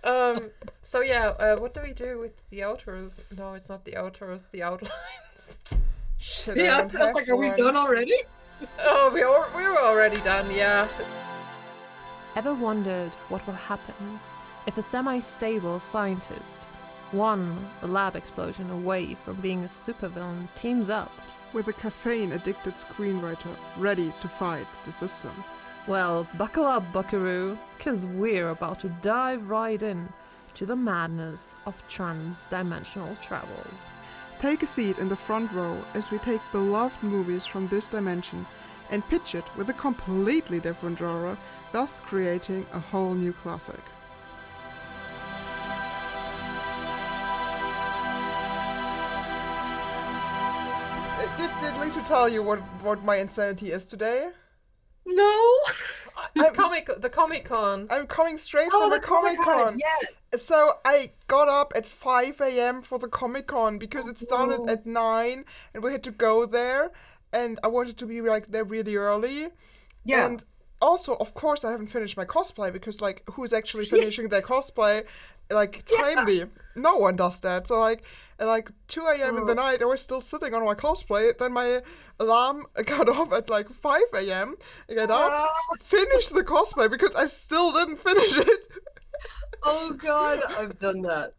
So yeah, what do we do with the outros? No, it's not the outros, the outlines. Shit, I Yeah, I don't was have like, are we one. done already? Oh, we were already done, yeah. Ever wondered what will happen if a semi-stable scientist, a lab explosion away from being a supervillain, teams up? With a caffeine-addicted screenwriter ready to fight the system. Well, buckle up, buckaroo, cause we're about to dive right in to the madness of transdimensional travels. Take a seat in the front row as we take beloved movies from this dimension and pitch it with a completely different genre, thus creating a whole new classic. Did Lisa tell you what my insanity is today? No. The Comic Con. I'm coming straight from the Comic Con. Yes. So I got up at 5 a.m. for the Comic Con because it started at 9 and we had to go there and I wanted to be like there really early. Yeah. And also, of course, I haven't finished my cosplay because like who's actually finishing their cosplay like timely? No one does that. So like at like 2 a.m. in the night I was still sitting on my cosplay. Then my alarm got off at like 5 a.m. I got up, finished the cosplay because I still didn't finish it. Oh God, I've done that.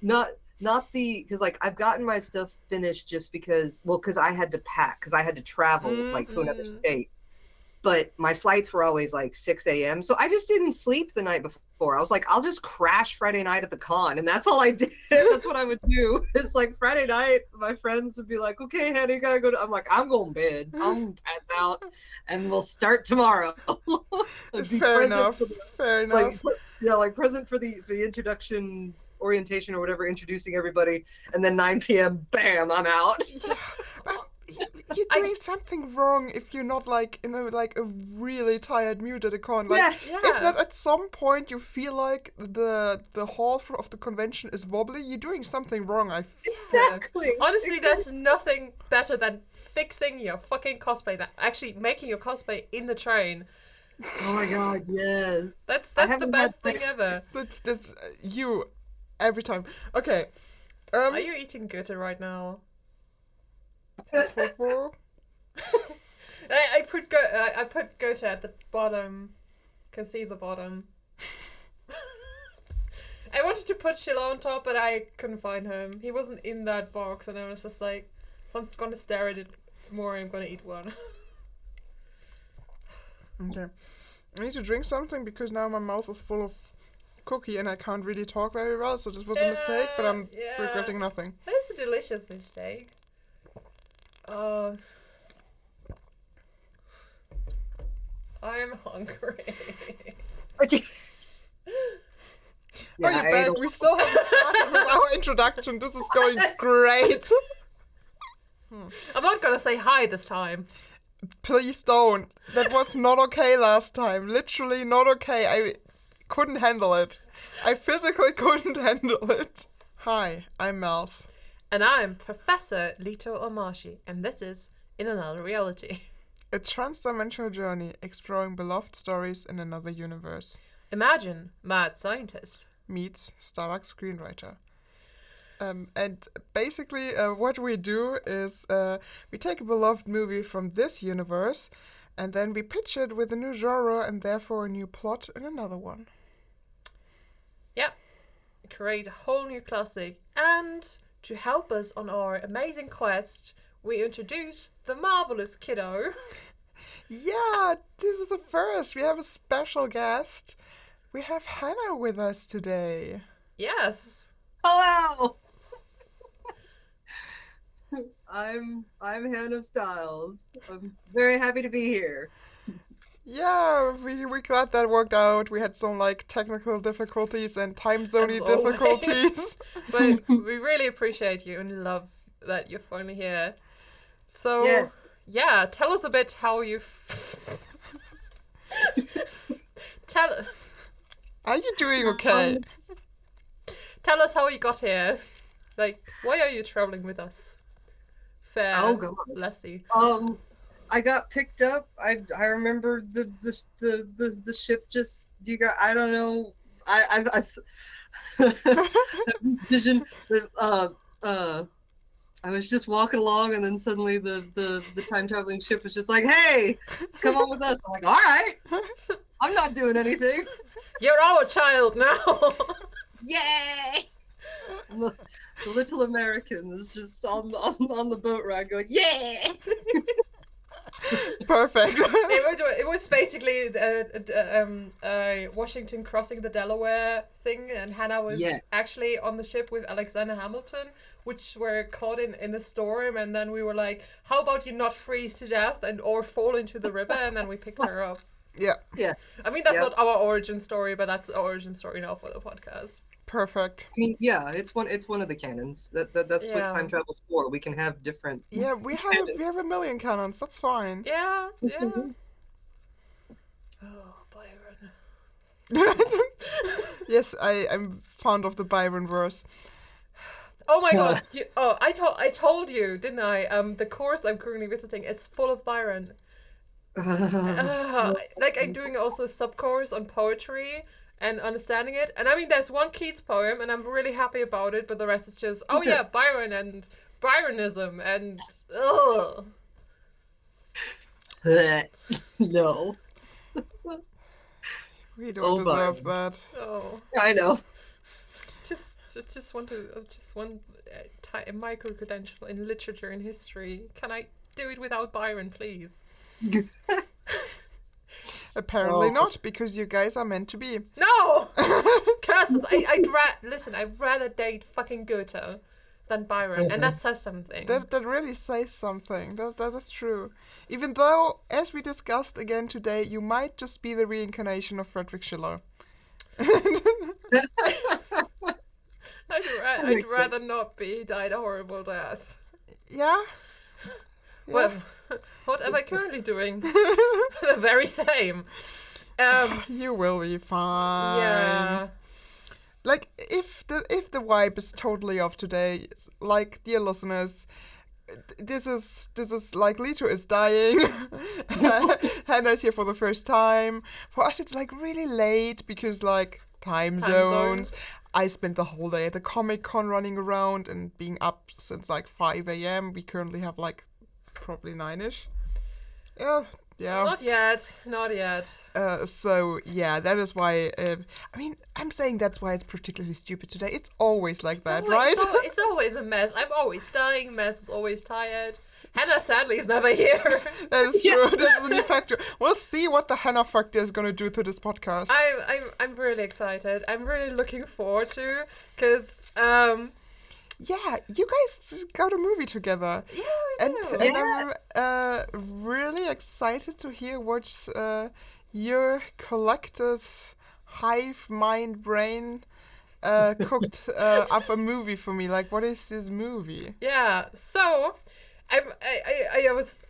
Not because like I've gotten my stuff finished just because I had to pack because I had to travel like to another state. But my flights were always like 6 a.m. So I just didn't sleep the night before. I was like, I'll just crash Friday night at the con. And that's all I did. That's what I would do. It's like Friday night, my friends would be like, okay, honey, gotta go. I'm like, I'm going to bed. I'm pass out. And we'll start tomorrow. Fair enough. Like present for the introduction orientation or whatever, introducing everybody. And then 9 p.m., bam, I'm out. Yeah, you're doing something wrong if you're not like in a really tired mood at a con. Like, yes. If not at some point you feel like the hall of the convention is wobbly, you're doing something wrong. Exactly. Honestly, there's nothing better than fixing your fucking cosplay. That actually making your cosplay in the train. Oh my God, yes. That's the best thing ever. That's you every time. Okay. Are you eating Goethe right now? I put Goethe at the bottom because he's a bottom. I wanted to put Sheila on top, but I couldn't find him. He wasn't in that box, and I was just like, if I'm gonna stare at it more, I'm gonna eat one. Okay. I need to drink something because now my mouth is full of cookie and I can't really talk very well, so this was a mistake, but I'm regretting nothing. That is a delicious mistake. I'm hungry. Are you back? We still haven't started with our introduction. This is going great. I'm not gonna say hi this time. Please don't. That was not okay last time. Literally not okay. I couldn't handle it. I physically couldn't handle it. Hi, I'm Mels. And I'm Professor Lito Omashi, and this is In Another Reality. A transdimensional journey exploring beloved stories in another universe. Imagine mad scientist meets Starbucks screenwriter. And basically what we do is we take a beloved movie from this universe and then we pitch it with a new genre and therefore a new plot in another one. Yep. Create a whole new classic. And to help us on our amazing quest, we introduce the marvelous kiddo. Yeah, this is a first. We have a special guest. We have Hannah with us today. Yes. Hello. I'm Hannah Styles. I'm very happy to be here. Yeah, we're glad that worked out. We had some like technical difficulties and time zone difficulties. But we really appreciate you and love that you're finally here. So yes. Yeah, tell us a bit how you tell us. Are you doing okay? Tell us how you got here. Like, why are you traveling with us? Fair. Oh God. Lassie. I got picked up. I remember the ship just I don't know. vision. I was just walking along, and then suddenly the time traveling ship was just like, "Hey, come on with us." I'm like, "All right, I'm not doing anything." You're our child now. Yay! The little American is just on the boat ride going, "Yeah!" Perfect. It was basically Washington crossing the Delaware thing, and Hannah was actually on the ship with Alexander Hamilton, which were caught in the storm, and then we were like, how about you not freeze to death or fall into the river, and then we picked her up. Yeah. I mean, that's not our origin story, but that's the origin story now for the podcast. Perfect. I mean, yeah, it's one of the canons. That's what time travel's for. We can have different. Yeah, we have a million canons. That's fine. Yeah. Oh, Byron. Yes, I'm fond of the Byron verse. Oh my god! I told you, didn't I? The course I'm currently visiting is full of Byron. Like I'm doing also a sub-course on poetry and understanding it, and I mean there's one Keats poem and I'm really happy about it, but the rest is just Byron and Byronism and No. We don't deserve that. Oh, I know. Just want micro credential in literature and history. Can I do it without Byron, please? Apparently not, because you guys are meant to be. No! Curses! I'd rather date fucking Goethe than Byron, and that says something. That really says something. That is true. Even though, as we discussed again today, you might just be the reincarnation of Friedrich Schiller. I'd rather not be. He died a horrible death. Yeah? Well, what am I currently doing? The very same. You will be fine. Yeah. Like, if the vibe is totally off today, like, dear listeners, this is like Lito is dying. Hannah's here for the first time. For us, it's like really late because like time zones. I spent the whole day at the Comic-Con running around and being up since like 5 a.m. We currently have like probably 9ish. Yeah. Not yet. So yeah, that is why. I mean, I'm saying that's why it's particularly stupid today. It's always like right? It's always a mess. I'm always dying. Mess is always tired. Hannah sadly is never here. That is true. That is a new factor. We'll see what the Hannah factor is going to do to this podcast. I'm really excited. I'm really looking forward to because yeah, you guys got a movie together. Yeah, we do. And I'm really excited to hear what your collected hive mind brain cooked up a movie for me. Like, what is this movie? Yeah, so I was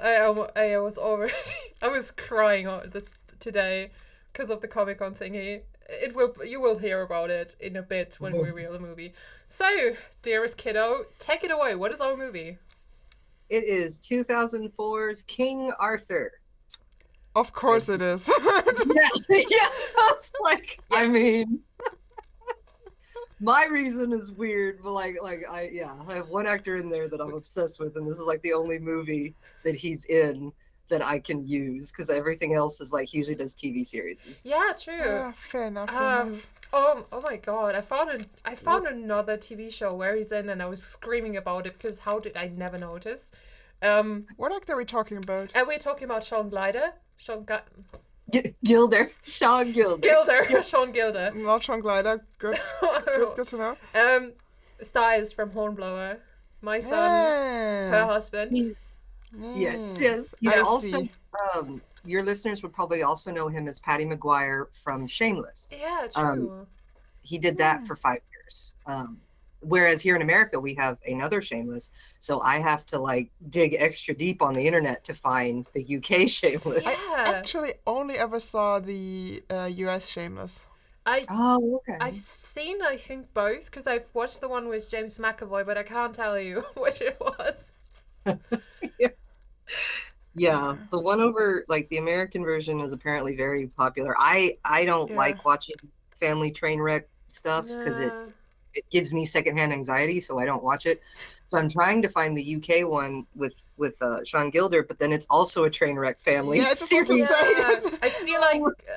crying today because of the Comic-Con thingy. You will hear about it in a bit when we reveal the movie. So, dearest kiddo, take it away. What is our movie? It is 2004's King Arthur. Of course it is. Yeah, I was like, I mean, my reason is weird, but I have one actor in there that I'm obsessed with, and this is like the only movie that he's in that I can use because everything else is like he usually does TV series. Yeah, true. Yeah, fair enough. Oh my god! I found another TV show where he's in, and I was screaming about it because how did I never notice? What actor are we talking about? We're talking about Sean Gilder. Sean Gilder. Sean Gilder. Not Sean Glider. Good to know. Styles from Hornblower. My son, her husband. Yes. He's also your listeners would probably also know him as Patty Maguire from Shameless. Yeah, true. He did that for 5 years. Whereas here in America, we have another Shameless. So I have to like dig extra deep on the internet to find the UK Shameless. Yeah. I actually only ever saw the US Shameless. Okay. I've seen, I think, both because I've watched the one with James McAvoy, but I can't tell you which it was. Yeah, the one over like the American version is apparently very popular. I don't like watching family train wreck stuff because Nah. it gives me secondhand anxiety, so I don't watch it. So I'm trying to find the UK one with Sean Gilder, but then it's also a train wreck family Yeah, I just want to series. say. I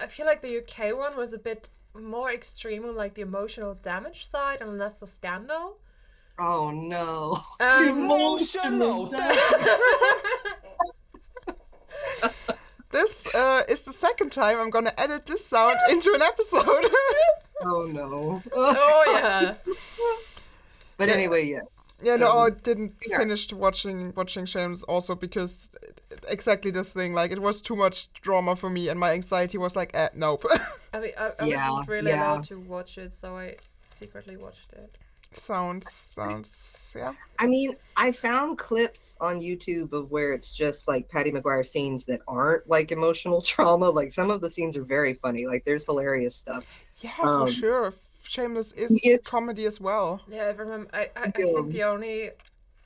feel like the UK one was a bit more extreme on like the emotional damage side and less the scandal. Oh no. Emotional. This is the second time I'm gonna edit this sound into an episode. Oh no. Oh yeah. But anyway, yes. Yeah, So, no, I didn't yeah. finish watching Shameless also because exactly the thing, like it was too much drama for me and my anxiety was like, nope. I mean, I Yeah, wasn't really yeah. allowed to watch it, so I secretly watched it. sounds, yeah. I mean, I found clips on YouTube of where it's just like Patty McGuire scenes that aren't like emotional trauma. Like some of the scenes are very funny. Like there's hilarious stuff. Yeah, for sure. Shameless is It's- comedy as well. Yeah, I remember. I think the only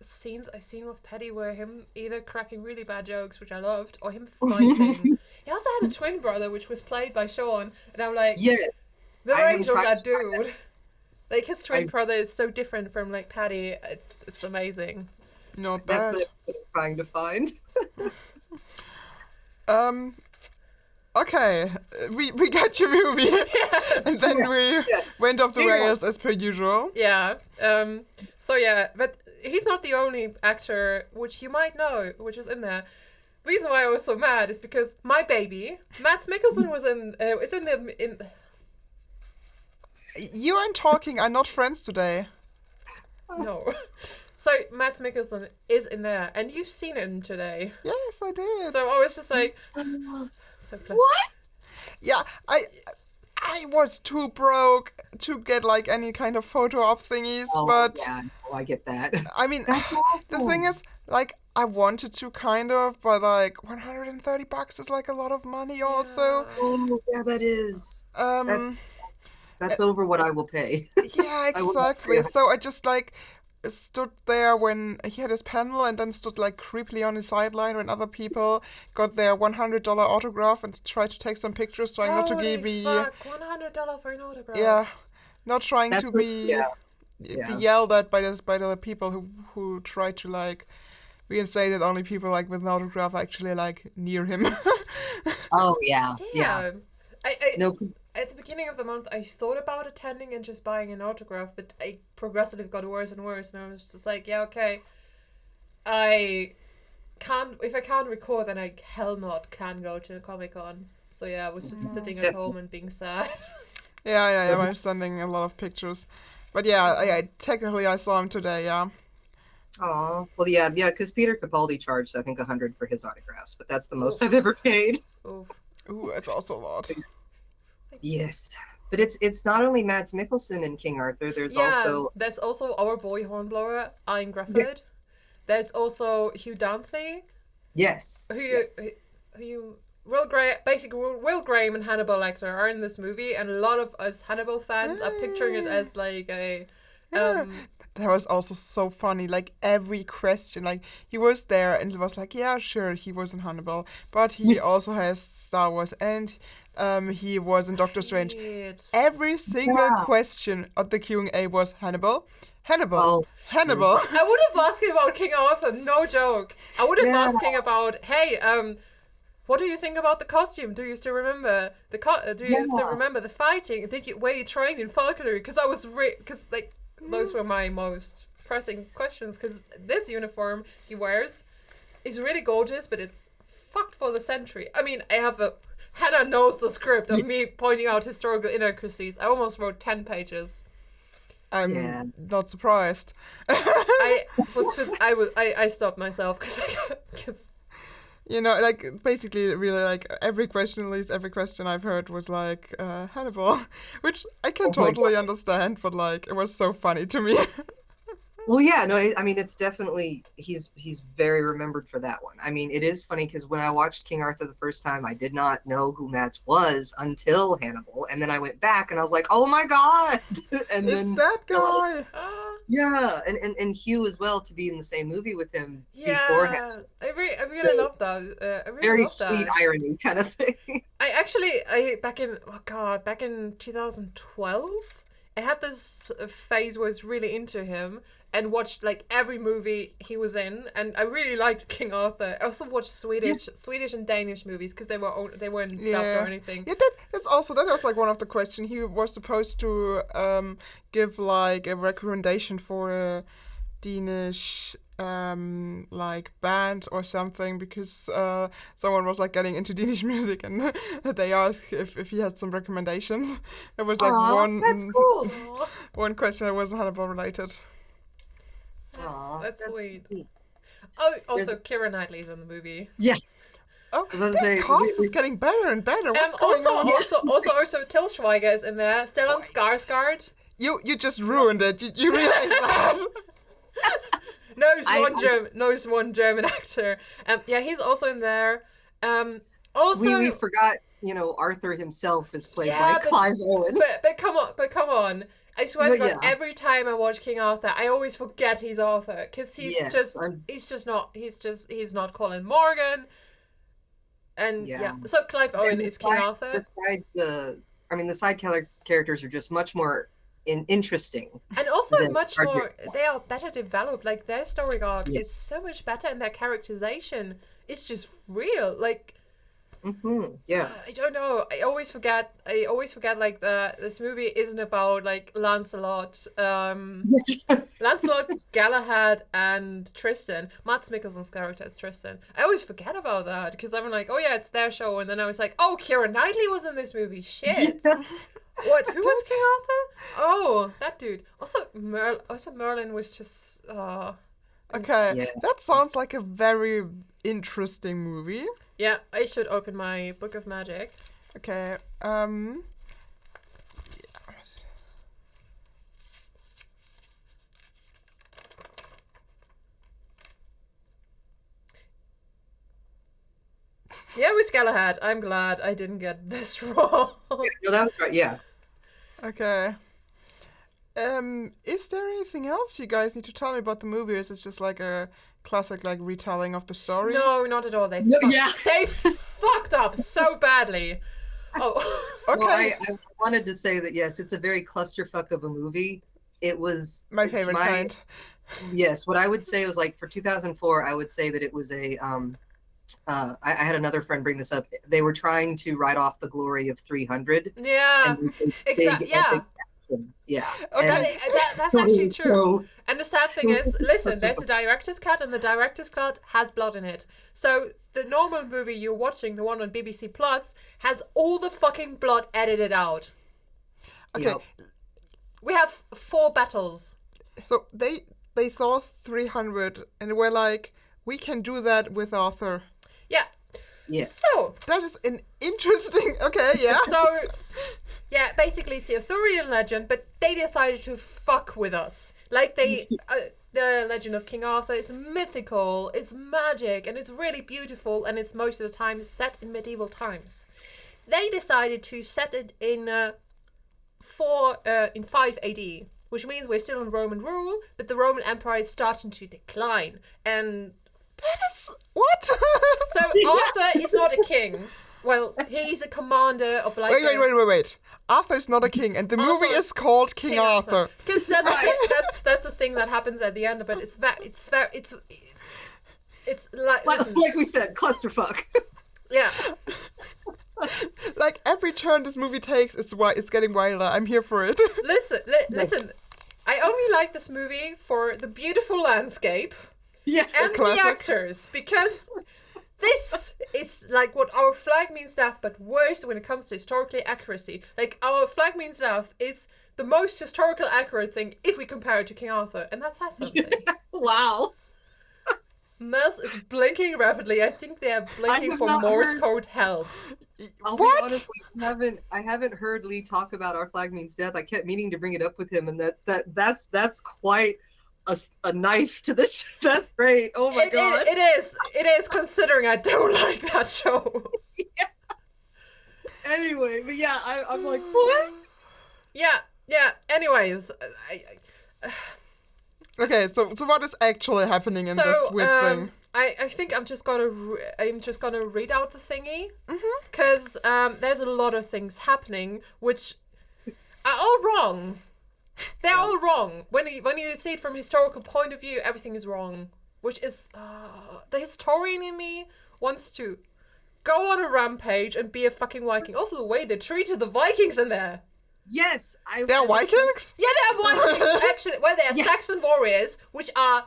scenes I've seen with Petty were him either cracking really bad jokes, which I loved, or him fighting. He also had a twin brother, which was played by Sean, and I'm like, Yes. the I range of haven't that tried dude. Like his twin I- brother is so different from like Patty. It's amazing. Not That's bad. the episode I'm trying to find. Okay, we got your movie, and then we went off the Yeah. rails as per usual. Yeah. So yeah, but he's not the only actor which you might know, which is in there. Reason why I was so mad is because my baby, Mads Mikkelsen, was in. You and talking are not friends today. No. So Mads Mikkelsen is in there, and you've seen him today. Yes, I did. So I was just like, so close. What? Yeah, I was too broke to get like any kind of photo op thingies, Oh, but yeah, I get that. I mean, That's awesome. the thing is, like, I wanted to kind of, but like $130 is like a lot of money also. Oh, yeah, that is. Um, That's over what I will pay. yeah, I will not exactly. yeah. So I just like stood there when he had his panel and then stood like creepily on the sideline when other people got their $100 autograph and tried to take some pictures, trying not to Holy be fuck, $100 for an autograph. yeah, not trying That's to what- be yeah. be Yeah. yelled at by the people who try to like reinstate that only people like with an autograph are actually like near him. Oh yeah, Damn. yeah. I No, at the beginning of the month, I thought about attending and just buying an autograph, but I progressively got worse and worse, and I was just like, yeah, okay. If I can't record, then I hell not can go to a Comic-Con. So yeah, I was just sitting at home and being sad. yeah, I'm sending a lot of pictures, but yeah, I technically I saw him today. Yeah, oh well, yeah, because Peter Capaldi charged I think $100 for his autographs, but that's the most I've ever paid. Oof. ooh, that's also a lot. Yes, but it's not only Mads Mikkelsen in King Arthur. There's there's also our boy Hornblower, Ian Grefford. There's also Hugh Dancy, yes, who Will Graham and Hannibal Lecter are in this movie, and a lot of us Hannibal fans are picturing it as like a Yeah. That was also so funny. Like every question, like he was there and it was like, yeah, sure, he was in Hannibal, but he also has Star Wars and he was in Doctor Strange. Shit. Every single Yeah. question at the Q&A was Hannibal, Hannibal, Oh, Hannibal. I would have asked him about King Arthur, no joke. I would have Yeah. asked him about, hey, what do you think about the costume? Do you still remember do you still Yeah. remember the fighting? Were you trained in falconry? Because I was because like those were my most pressing questions. Because this uniform he wears is really gorgeous, but it's fucked for the century. I mean, Hannah knows the script of me pointing out historical inaccuracies. I almost wrote 10 pages. I'm Yeah. not surprised. I stopped myself because You know, like basically, really, like every question, at least every question I've heard was like Hannibal, which I can Oh my totally understand, but like it was so funny to me. well, yeah, no, I mean it's definitely he's very remembered for that one. I mean, it is funny because when I watched King Arthur the first time, I did not know who Mads was until Hannibal, and then I went back and I was like, oh my god, and It's then that guy. Yeah, and Hugh as well to be in the same movie with him beforehand. Yeah, I really love that. I really Very love sweet that. irony kind of thing. I back in 2012, I had this phase where I was really into him and watched like every movie he was in, and I really liked King Arthur. I also watched Swedish and Danish movies because they weren't dubbed or anything. Yeah, that was like one of the questions. He was supposed to give like a recommendation for a Danish like band or something because someone was like getting into Danish music and they asked if he had some recommendations. It was like That's cool. one question that wasn't Hannibal related. That's sweet. Oh, also Keira Knightley's in the movie. Yeah. Oh, I was about to this say, cast is getting better and better. What's going on? Also, Til Schweiger is in there. Stellan Skarsgård. You just ruined it. You realize that? knows one German actor. Yeah, he's also in there. Also, we forgot, Arthur himself is played by Clive Owen. But come on. I swear to God, every time I watch King Arthur, I always forget he's Arthur because he's not Colin Morgan. And so Clive Owen is King Arthur. The side characters are just much more interesting. And also much more, they are better developed. Like their story arc is so much better, and their characterization is just real. Like, I don't know. I always forget like this movie isn't about like Lancelot, Lancelot, Galahad, and Tristan. Mads Mikkelsen's character is Tristan. I always forget about that because I'm like, oh yeah, it's their show, and then I was like, oh, Keira Knightley was in this movie. Shit. What? Who was King Arthur? Oh, that dude. Also, Merlin was just. Okay, that sounds like a very interesting movie. Yeah, I should open my book of magic. Okay. Yeah, it was Galahad. I'm glad I didn't get this wrong. No, that was right. Yeah. Okay. Is there anything else you guys need to tell me about the movie, or is it just like a classic like retelling of the story? No, not at all. They fucked up so badly. Oh, okay. Well, I wanted to say that yes, it's a very clusterfuck of a movie. It was my favorite kind. Yes, what I would say was like for 2004, I would say that it was a. I had another friend bring this up. They were trying to write off the glory of 300. Yeah, exactly. Yeah. Okay, that's actually true. And the sad thing is, listen, there's a director's cut, and the director's cut has blood in it. So the normal movie you're watching, the one on BBC Plus, has all the fucking blood edited out. Okay. Yep. We have 4 battles. So they saw 300, and we're like, we can do that with Arthur. Yeah. Yeah. So that is an interesting. Okay. Yeah. So. Yeah, basically it's the Arthurian legend, but they decided to fuck with us. Like the legend of King Arthur is mythical, it's magic, and it's really beautiful, and it's most of the time set in medieval times. They decided to set it in 5 AD, which means we're still in Roman rule, but the Roman Empire is starting to decline. And that is what? So Arthur is not a king. Well, he's a commander of like. Wait. Arthur's not a king, and the movie is called King Arthur. Because that's the thing that happens at the end. But it's like we said, clusterfuck. Yeah. Like every turn this movie takes, it's getting wilder. I'm here for it. Listen. I only like this movie for the beautiful landscape. Yes. And the actors, because. This is like what our flag means stuff, but worse when it comes to historical accuracy. Like our flag means stuff is the most historical accurate thing if we compare it to King Arthur, and that says something. Wow. Mels is blinking rapidly. I think they are blinking for Morse code help. I'll be honest, I haven't heard Lee talk about our flag means death. I kept meaning to bring it up with him, and that's quite a knife to this. That's great. Oh my god. It is considering I don't like that show. Yeah. Anyway, but yeah, I'm like, what? Yeah. Anyways, Okay, so what is actually happening in this weird thing? I think I'm just gonna read out the thingy because there's a lot of things happening which are all wrong. They're all wrong. When you see it from a historical point of view, everything is wrong. Which is the historian in me wants to go on a rampage and be a fucking Viking. Also, the way they treated the Vikings in there. Yes, They're Vikings? Yeah, they are Vikings. Actually, well, they are Saxon warriors, which are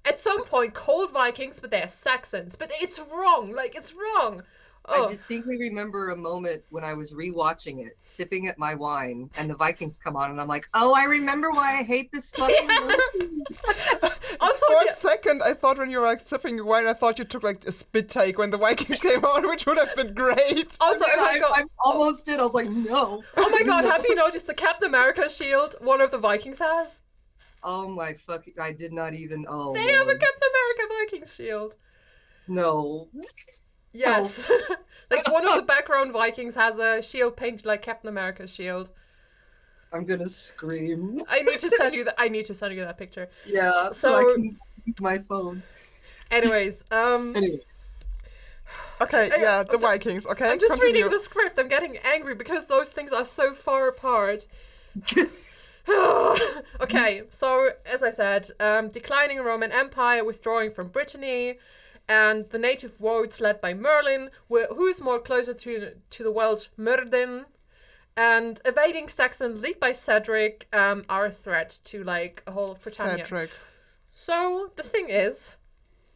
at some point called Vikings, but they're Saxons. But it's wrong. Like, it's wrong. Oh. I distinctly remember a moment when I was rewatching it, sipping at my wine, and the Vikings come on, and I'm like, oh, I remember why I hate this fucking movie. Also, for a second, I thought when you were like sipping your wine, I thought you took like a spit take when the Vikings came on, which would have been great. Also, I almost did. I was like, no. Oh my god, have you noticed the Captain America shield one of the Vikings has? Oh my fucking, I did not even, oh. They have a Captain America Viking shield. No. Yes. Like one of the background Vikings has a shield painted like Captain America's shield. I'm gonna scream. I need to send you that picture. Yeah, so I can use my phone. Anyways, Okay, the Vikings, okay? I'm just reading the script. I'm getting angry because those things are so far apart. Okay, so as I said, declining Roman Empire, withdrawing from Brittany, and the native votes led by Merlin, who is more closer to the Welsh Myrddin, and evading Saxon led by Cedric are a threat to like a whole of Britannia. Cedric. So the thing is,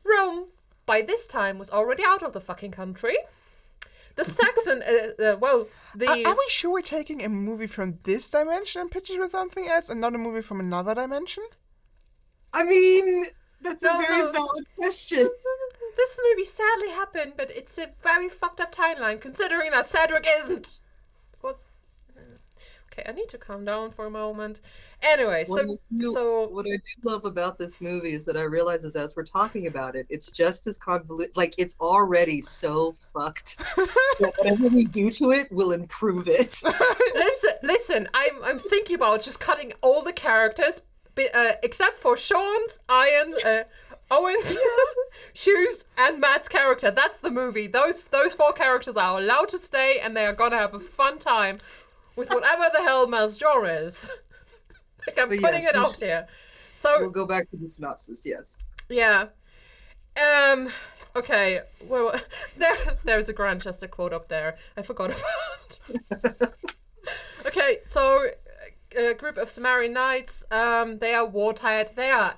Rome by this time was already out of the fucking country. The Saxon, Are we sure we're taking a movie from this dimension and pitching with something else, and not a movie from another dimension? I mean, that's a very valid question. This movie sadly happened, but it's a very fucked up timeline, considering that Cedric isn't. What? Okay, I need to calm down for a moment. Anyway, what I do love about this movie is that I realize as we're talking about it, it's just as convoluted. Like, it's already so fucked that whatever we do to it will improve it. Listen. I'm thinking about just cutting all the characters, except for Sean's, Ian's, Owen's, Hugh's, and Matt's character. That's the movie. Those 4 characters are allowed to stay, and they are gonna have a fun time with whatever the hell Mel's genre is. Like, I'm putting it out here. So we'll go back to the synopsis. Yes. Yeah. Okay. Well, there's a Grantchester quote up there. I forgot about. Okay. So, a group of Sumerian knights. They are war tired. They are.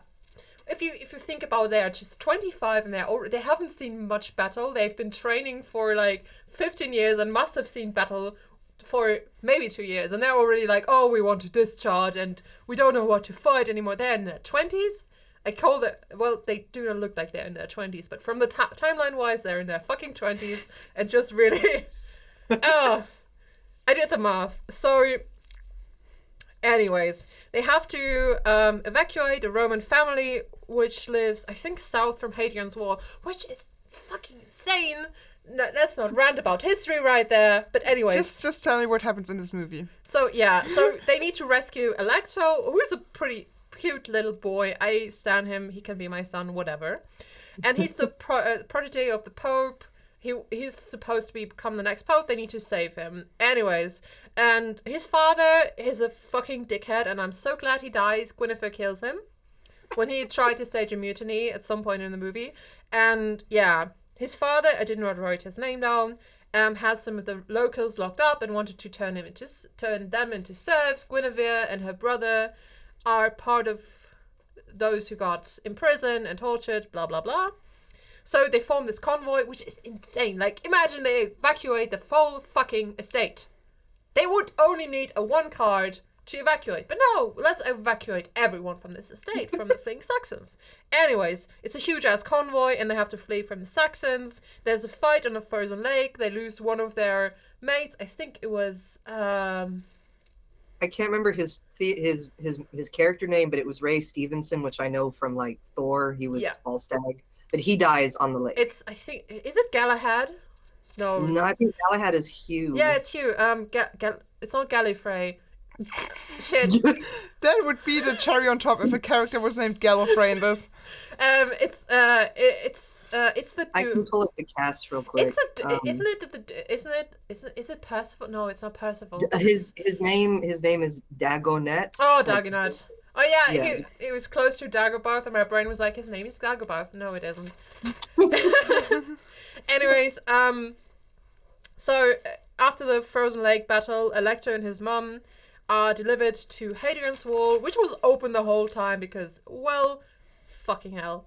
If you think about it, they are just 25 and they haven't seen much battle. They've been training for like 15 years and must have seen battle for maybe 2 years, and they're already like, oh, we want to discharge and we don't know what to fight anymore. They're in their 20s. I call it, well, they do not look like they're in their 20s, but from the timeline wise, they're in their fucking 20s and just really, I did the math. So anyways, they have to evacuate a Roman family which lives, I think, south from Hadrian's Wall, which is fucking insane. No, that's not roundabout history right there. But anyways. Just tell me what happens in this movie. So they need to rescue Electo, who is a pretty cute little boy. I stan him. He can be my son, whatever. And he's the protege of the Pope. He's supposed to become the next Pope. They need to save him. Anyways, and his father is a fucking dickhead, and I'm so glad he dies. Guinevere kills him when he tried to stage a mutiny at some point in the movie. And yeah. His father, I did not write his name down, has some of the locals locked up and wanted to turn them into serfs. Guinevere and her brother are part of those who got imprisoned and tortured, blah, blah, blah. So they form this convoy, which is insane. Like, imagine they evacuate the full fucking estate. They would only need a 1 card to evacuate. But no, let's evacuate everyone from this estate, from the fleeing Saxons. Anyways, it's a huge-ass convoy, and they have to flee from the Saxons. There's a fight on a frozen lake. They lose one of their mates. I think it was... I can't remember his character name, but it was Ray Stevenson, which I know from, like, Thor. He was Falstag. But he dies on the lake. Is it Galahad? No, I think Galahad is Hugh. Yeah, it's Hugh. It's not Gallifrey. Shit. That would be the cherry on top if a character was named Gallifrey in this. It's the I can pull up the cast real quick. Is it Percival? No, it's not Percival. His name is Dagonet. Oh, Dagonet. Oh yeah, Yeah. He was close to Dagobah, and my brain was like, his name is Dagobah. No, it isn't. Anyways, so after the Frozen Lake battle, Elector and his mum are delivered to Hadrian's Wall, which was open the whole time because, well, fucking hell.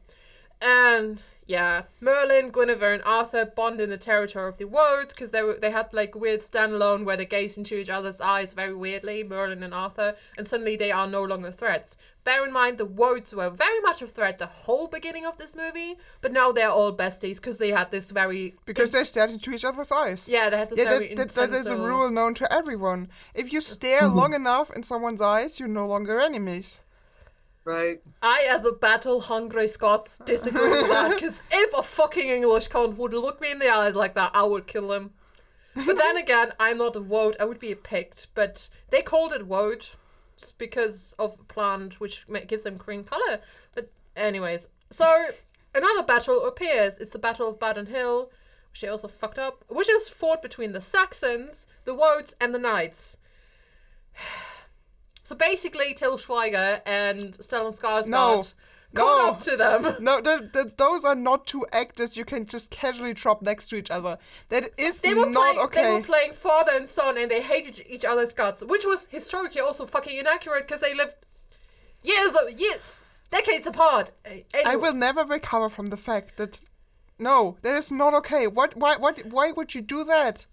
And yeah, Merlin, Guinevere, and Arthur bond in the territory of the Woads because they had like weird standalone where they gaze into each other's eyes very weirdly, Merlin and Arthur, and suddenly they are no longer threats. Bear in mind the Woads were very much a threat the whole beginning of this movie, but now they're all besties because they had this very they stared into each other with eyes. Yeah, they had this very that is a rule known to everyone. If you stare long enough in someone's eyes, you're no longer enemies. Right. I, as a battle-hungry Scots, disagree with that, because if a fucking English cunt would look me in the eyes like that, I would kill him. But then again, I'm not a Woad, I would be a Pict, but they called it Woad just because of a plant which gives them green colour. But anyways, so another battle appears. It's the Battle of Badon Hill, which they also fucked up, which is fought between the Saxons, the Woads, and the Knights. So basically, Til Schweiger and Stellan Skarsgård caught up to them. No, those are not two actors you can just casually drop next to each other. That is not okay. They were playing father and son, and they hated each other's guts, which was historically also fucking inaccurate because they lived decades apart. Anyway. I will never recover from the fact that that is not okay. Why would you do that?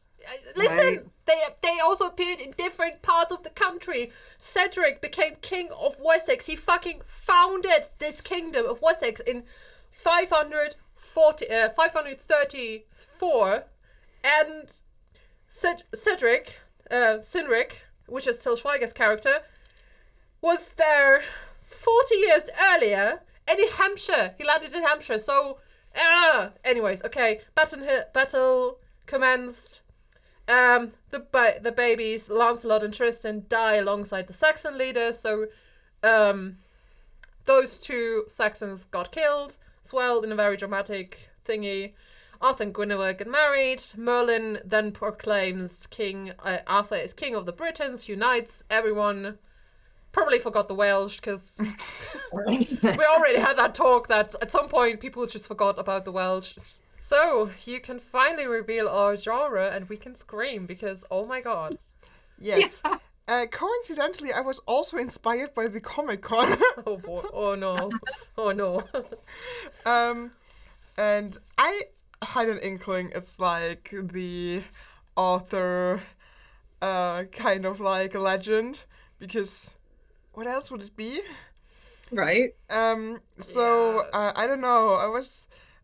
Listen, they also appeared in different parts of the country. Cedric became king of Wessex. He fucking founded this kingdom of Wessex in 534, and Cedric, Cynric, which is Til Schweiger's character, was there 40 years earlier, and in Hampshire. He landed in Hampshire. So, anyways, okay, battle commenced. The babies, Lancelot and Tristan, die alongside the Saxon leaders, so those two Saxons got killed as well in a very dramatic thingy. Arthur and Guinevere get married. Merlin then proclaims Arthur is king of the Britons, unites everyone. Probably forgot the Welsh because we already had that talk that at some point people just forgot about the Welsh. So, you can finally reveal our genre and we can scream because, oh my god. Yes. Yeah. Coincidentally, I was also inspired by the Comic-Con. Oh boy. Oh no. Oh no. And I had an inkling it's like the author kind of like legend because what else would it be? Right. I don't know.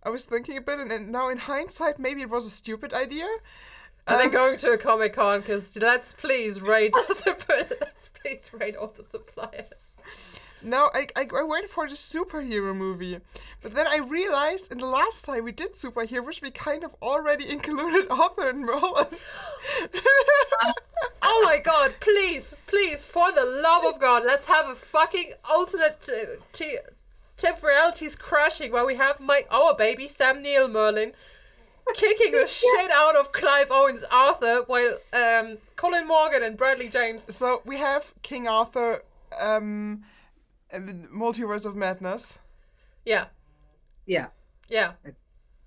I was thinking a bit, and now in hindsight, maybe it was a stupid idea. And then going to a Comic-Con, because let's please rate all the suppliers. No, I went for the superhero movie. But then I realized in the last time we did superheroes, we kind of already included Arthur and Merlin. Oh my god, please, for the love of God, let's have a fucking alternate temporalities crashing while we have our baby Sam Neill Merlin kicking the shit out of Clive Owen's Arthur while Colin Morgan and Bradley James. So we have King Arthur, Multiverse of Madness. Yeah.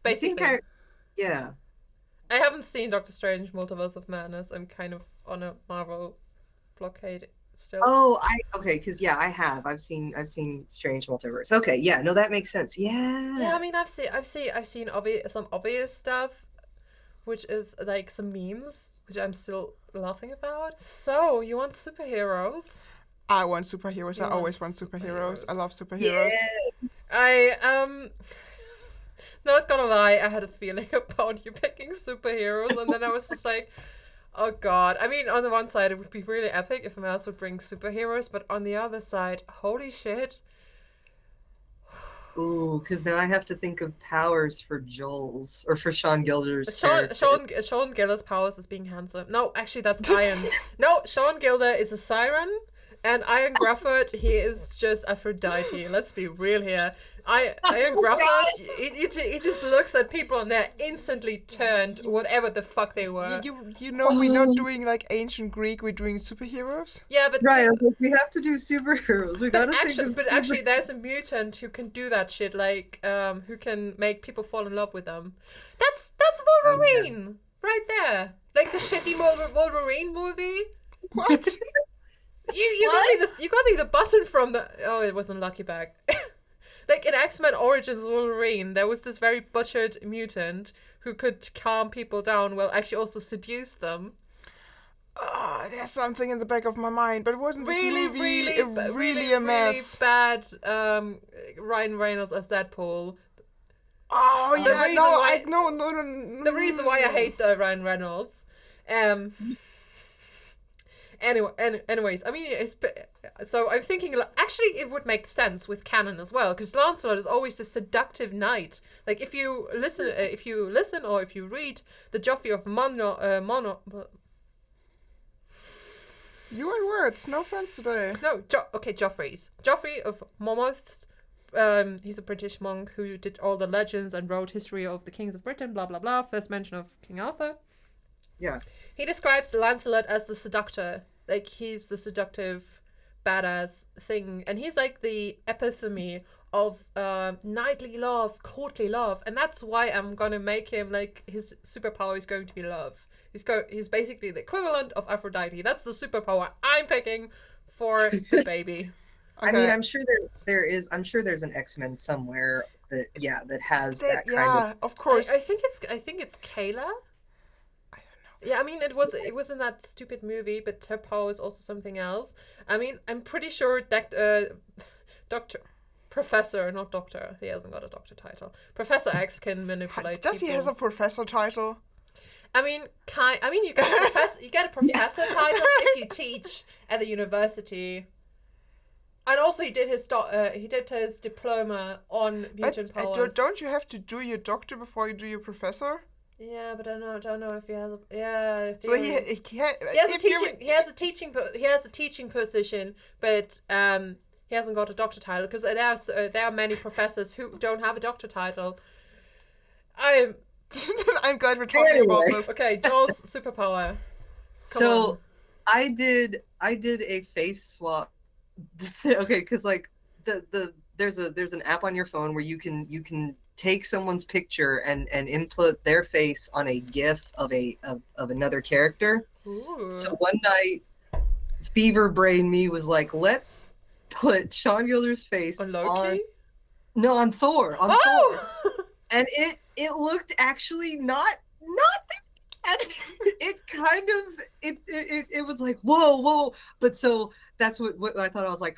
Basically. I haven't seen Doctor Strange Multiverse of Madness. I'm kind of on a Marvel blockade still. Oh, because I have. I've seen Strange Multiverse. Okay, yeah, no, that makes sense. Yeah. Yeah, I mean, I've seen some obvious stuff, which is like some memes, which I'm still laughing about. So, you want superheroes? I want superheroes. I always want superheroes. I love superheroes. Yeah. Not gonna lie, I had a feeling about you picking superheroes, and then I was just like, oh god. I mean, on the one side, it would be really epic if a mouse would bring superheroes, but on the other side, holy shit. Ooh, because now I have to think of powers for Joel's or for Sean Gilder's Sean, character. Sean Gilder's powers is being handsome. No, actually, that's Iron's. No, Sean Gilder is a siren, and Iron Grufford, he is just Aphrodite. Let's be real here. Iron Grufford, he just looks at people and they're instantly turned, whatever the fuck they were. You know, we're not doing like ancient Greek. We're doing superheroes. Yeah, but Right, I was like, we have to do superheroes. We gotta think of actually, there's a mutant who can do that shit, like who can make people fall in love with them. That's Wolverine right there, like the shitty Wolverine movie. What? You got me the button from the. Oh, it was in Lucky Bag. Like in X-Men Origins Wolverine, there was this very butchered mutant who could calm people down while actually also seduce them. There's something in the back of my mind, but it wasn't this movie Really a mess? Really bad Ryan Reynolds as Deadpool. Oh The yeah, reason no, why- no. The reason why I hate Ryan Reynolds. Anyways, I mean, so I'm thinking, actually, it would make sense with canon as well, because Lancelot is always the seductive knight. Like, if you listen, or if you read the Joffrey of You and words, no offense today. Joffrey of Monmouth's. He's a British monk who did all the legends and wrote history of the kings of Britain, blah blah blah. First mention of King Arthur. Yeah. He describes Lancelot as the seductor. Like, he's the seductive, badass thing. And he's like the epitome of knightly love, courtly love. And that's why I'm going to make him, like, his superpower is going to be love. He's basically the equivalent of Aphrodite. That's the superpower I'm picking for the baby. Okay. I mean, I'm sure there's an X-Men somewhere that has that kind of. Yeah, of course. I think it's Kayla. Yeah, I mean, it was in that stupid movie, but her power is also something else. I mean, I'm pretty sure Professor, not Doctor. He hasn't got a doctor title. Professor X can manipulate. Does people. he has a professor title? I mean, you get a professor title if you teach at the university. And also, he did his diploma on mutant powers. Don't you have to do your doctor before you do your professor? Yeah, but I don't know if he has. So he has a teaching position, but he hasn't got a doctor title because there are many professors who don't have a doctor title. I'm glad we're talking about this. Okay, Joel's superpower. Come on. I did a face swap. Okay, because like there's an app on your phone where you can take someone's picture and input their face on a GIF of another character. Ooh. So one night, fever brain me was like, let's put Sean Gilder's face on Loki? On Thor. Thor. And it looked actually not bad. It kind of it was like whoa. But so that's what I thought. I was like,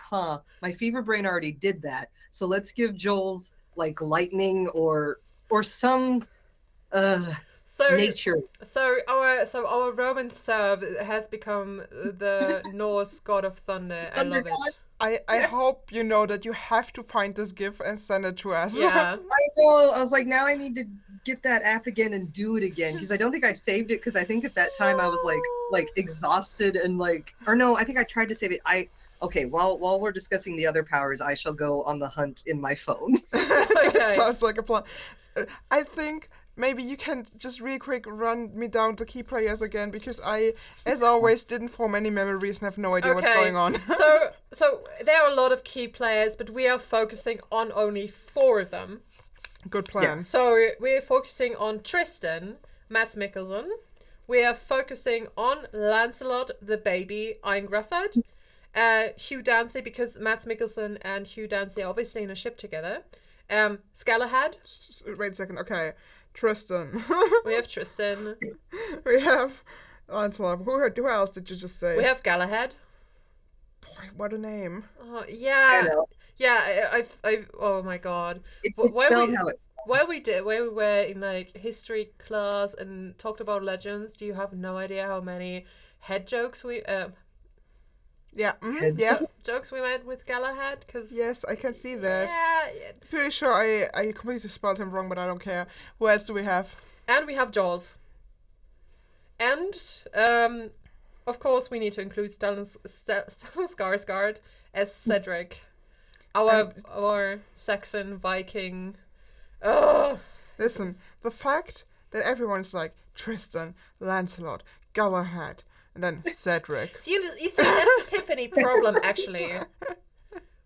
my fever brain already did that. So let's give Joel's like lightning or some nature. So our Roman serve has become the Norse god of thunder. I love it. I hope you know that you have to find this GIF and send it to us. Yeah. I know. I was like, now I need to get that app again and do it again because I don't think I saved it because I think at that time I was like exhausted and like, or no, I think I tried to save it. Okay, while we're discussing the other powers, I shall go on the hunt in my phone. That sounds like a plan. I think maybe you can just real quick run me down the key players again because I, as always, didn't form any memories and have no idea what's going on. So there are a lot of key players, but we are focusing on only 4 of them. Good plan. Yeah. So we're focusing on Tristan, Mads Mikkelsen. We are focusing on Lancelot, the baby, Iron Grufford. Hugh Dancy, because Mads Mikkelsen and Hugh Dancy are obviously in a ship together. Galahad. Wait a second. Okay, Tristan. We have Tristan. We have Lancelot. Who else did you just say? We have Galahad. Boy, what a name. Oh yeah. I know. Yeah, I oh my god. It's spelled how it's where we were in like history class and talked about legends, do you have no idea how many head jokes we Yeah. Head- Yeah. Jokes we made with Galahad, because Yes, I can see that. yeah, Pretty sure I completely spelled him wrong, but I don't care. Who else do we have? and we have Jaws, and of course we need to include Stellan Skarsgård as Cedric, our Saxon Viking. Oh, Listen, the fact that everyone's like Tristan, Lancelot, Galahad, and then Cedric. so you see that's the Tiffany problem actually.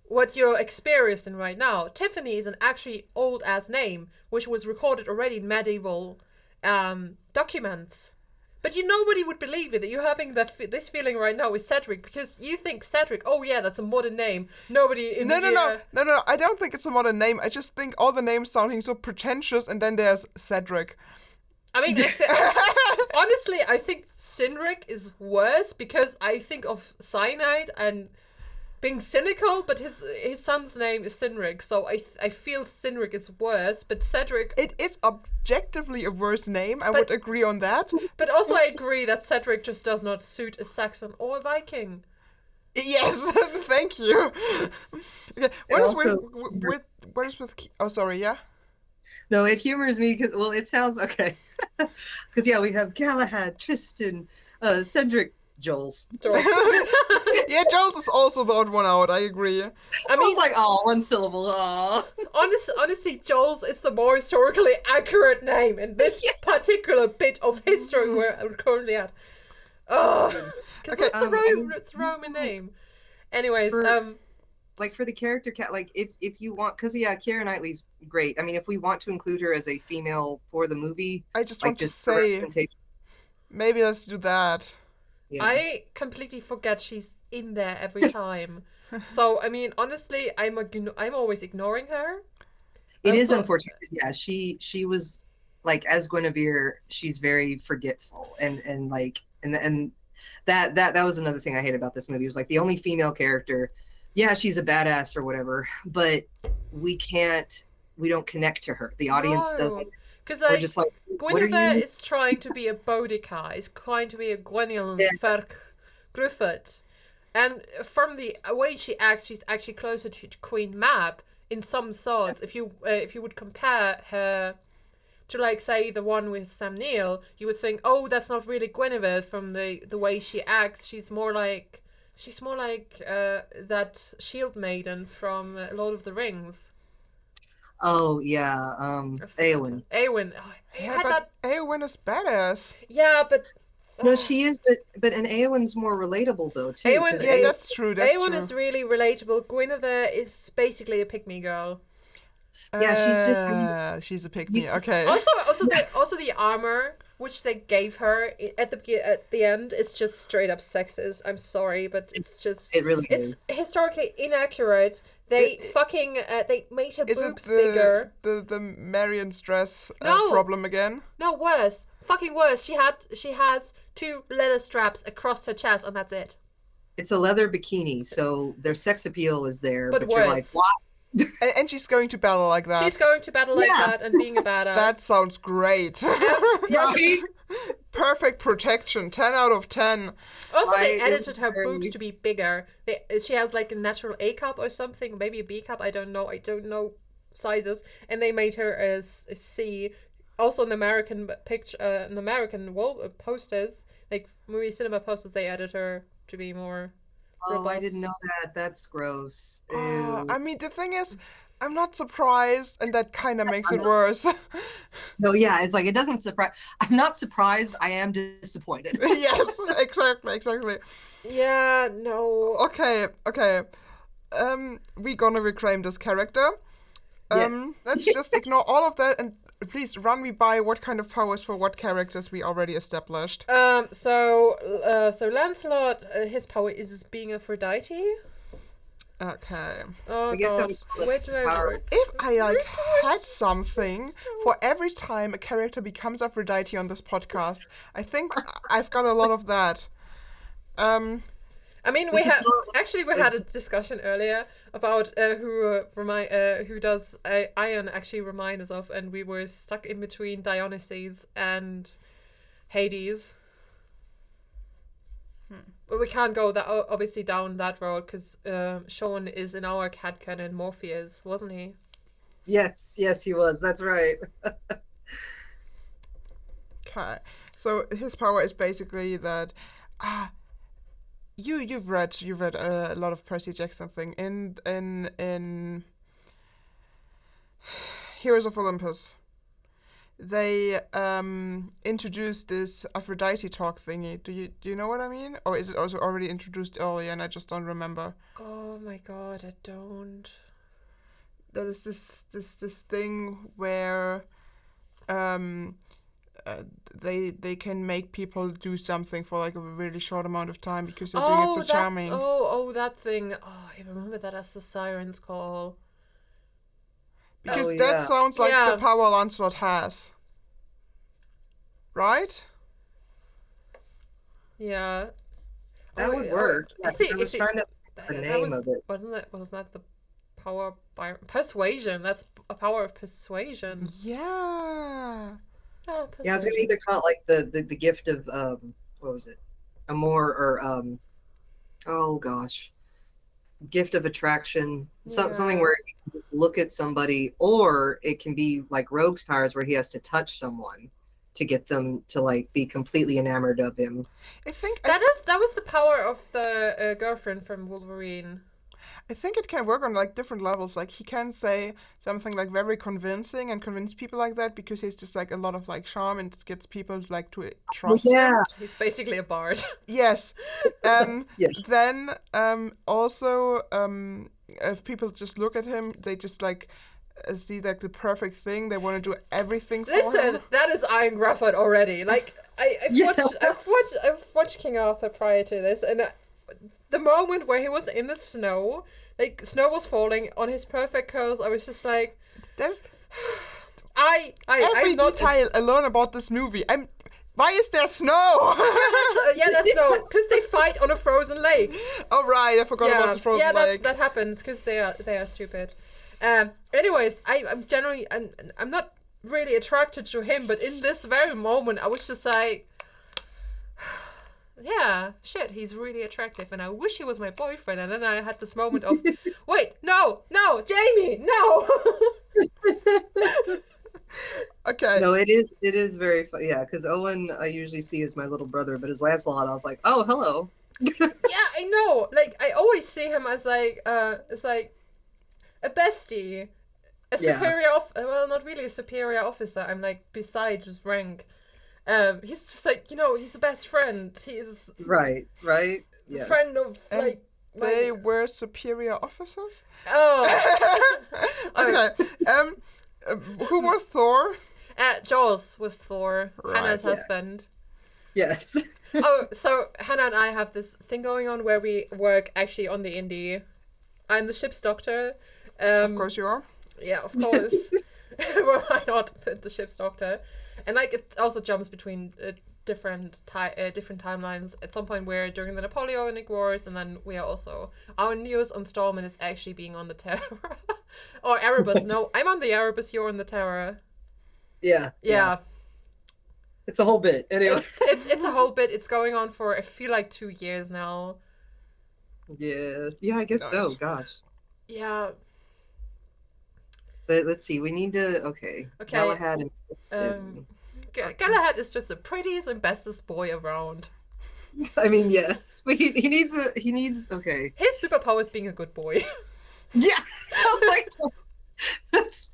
What you're experiencing right now, Tiffany is an actually old ass name, which was recorded already in medieval documents. But nobody would believe it that you're having this feeling right now with Cedric, because you think Cedric, oh yeah, that's a modern name. Nobody in No, the no. I don't think it's a modern name. I just think all the names sounding so pretentious, and then there's Cedric. I mean, honestly, I think Cynric is worse, because I think of cyanide and being cynical, but his son's name is Cynric, so I feel Cynric is worse, but Cedric... It is objectively a worse name, I would agree on that. But also I agree that Cedric just does not suit a Saxon or a Viking. Yes, thank you. Okay, what is with... Oh, sorry, yeah? No, it humors me because, well, it sounds okay. Because, yeah, we have Galahad, Tristan, Cedric, Joel's. Yeah, Joel's is also the odd one out, I agree. I was like, oh, one syllable, aw. Honestly, Joel's is the more historically accurate name in this particular bit of history we're currently at. Oh, because it's a Roman name. Anyways, like for the character like if you want, because yeah, Keira Knightley's great. I mean, if we want to include her as a female for the movie, I just like, want to say, maybe let's do that. Yeah. I completely forget she's in there every time. So I mean, honestly, I'm always ignoring her. It is unfortunate. Yeah, she was like, as Guinevere, she's very forgetful, and that was another thing I hate about this movie. It was like the only female character. Yeah, she's a badass or whatever, but we don't connect to her. The audience doesn't. Because just like, Guinevere is trying to be a Boudica, is trying to be a Gwendolen Griffith. And from the way she acts, she's actually closer to Queen Mab in some sorts. If you would compare her to, like, say, the one with Sam Neill, you would think, oh, that's not really Guinevere from the way she acts. She's more like that shield maiden from Lord of the Rings. Oh yeah, Eowyn. Eowyn. Oh, Yeah, but Eowyn is badass. Yeah, but no, she is, but Eowyn's more relatable though too. Eowyn, Yeah, that's true. Eowyn is really relatable. Guinevere is basically a pick-me girl. Yeah, she's just. She's a pick-me. Okay. Also the armor which they gave her at the end is just straight up sexist. I'm sorry, but it really is historically inaccurate. They they made her boobs bigger. The Marion's dress problem again? No, worse. Fucking worse. She has 2 leather straps across her chest, and that's it. It's a leather bikini, so their sex appeal is there, but worse. You're like, what? And she's going to battle like that. She's going to battle like that and being a badass. That sounds great. Perfect protection. 10 out of 10. Also, they edited her boobs to be bigger. She has like a natural A cup or something, maybe a B cup. I don't know sizes. And they made her as a C. Also, in the American posters, like movie cinema posters, they edited her to be more. Oh, I didn't know that. That's gross. Ew. I mean, the thing is, I'm not surprised, and that kind of makes it worse. No, yeah, it's like, it doesn't surprise. I'm not surprised. I am disappointed. Yes, exactly. Yeah, no. Okay. We're gonna reclaim this character. Yes. Let's just ignore all of that and please run me by what kind of powers for what characters we already established. So Lancelot, his power is being Aphrodite. Okay. Oh, I guess God. Where do I write? If I had something for every time a character becomes Aphrodite on this podcast, I think I've got a lot of that. I mean, we had a discussion earlier about who does Iron actually remind us of, and we were stuck in between Dionysus and Hades. But we can't go that obviously down that road because Sean is in our headcanon Morpheus, wasn't he? Yes, he was. That's right. Okay. So his power is basically that you've read a lot of Percy Jackson thing in Heroes of Olympus. They introduced this Aphrodite talk thingy. Do you know what I mean? Or is it also already introduced earlier and I just don't remember? Oh my god, I don't. That is this thing where they can make people do something for like a really short amount of time because they're doing it so charming. That thing. Oh, I remember that as the Siren's Call. Because that sounds like the power Lancelot has. Right? Yeah. That would work. I was trying to the name of it. Wasn't that the power by persuasion? That's a power of persuasion. Yeah. Oh, yeah, I was gonna either call it like the gift of what was it? Amor or oh gosh. Gift of attraction. Something where you can just look at somebody, or it can be like Rogue's powers where he has to touch someone to get them to like be completely enamored of him. I think that was the power of the girlfriend from Wolverine. I think it can work on like different levels. Like he can say something like very convincing and convince people like that because he's just like a lot of like charm and gets people like to trust him. He's basically a bard. Yes. Yes. Then also if people just look at him, they just like see like the perfect thing. They want to do everything for him. Listen, that is Iron Graphite already. Like I've watched King Arthur prior to this, and the moment where he was in the snow, like snow was falling on his perfect curls, I was just like, there's every detail I learn about this movie. Why is there snow? There's snow because they fight on a frozen lake. Oh right, I forgot about the frozen lake. Yeah, that happens because they are stupid. Anyways, I'm not really attracted to him, but in this very moment, I was just like, yeah, shit, he's really attractive, and I wish he was my boyfriend. And then I had this moment of, wait, no, Jamie, no. Okay. No, it is very fun. Yeah, because Owen I usually see as my little brother, but as Lancelot, I was like, oh, hello. Yeah, I know. Like I always see him as like a bestie, a superior. Well, not really a superior officer. I'm like beside his rank. He's just like, he's a best friend. He is right. The friend of and they were superior officers. Oh. Okay. Who was Thor? Jaws was Thor, right, Hannah's husband. Yes. Oh, so Hannah and I have this thing going on where we work actually on the Indy. I'm the ship's doctor. Of course you are. Yeah, of course. Why not the ship's doctor? And like it also jumps between different timelines. At some point we're during the Napoleonic Wars, and then we are also our newest installment is actually being on the Terror or Erebus. No, I'm on the Erebus. You're on the Terror. Yeah. It's a whole bit. Anyway, it's a whole bit. It's going on for I feel like 2 years now. Yeah, I guess so. Gosh. Yeah. But let's see. We need to. Okay. Galahad and Tristan. Galahad is just the prettiest and bestest boy around. I mean, yes, but he needs. Okay. His superpower is being a good boy. Yeah. That's.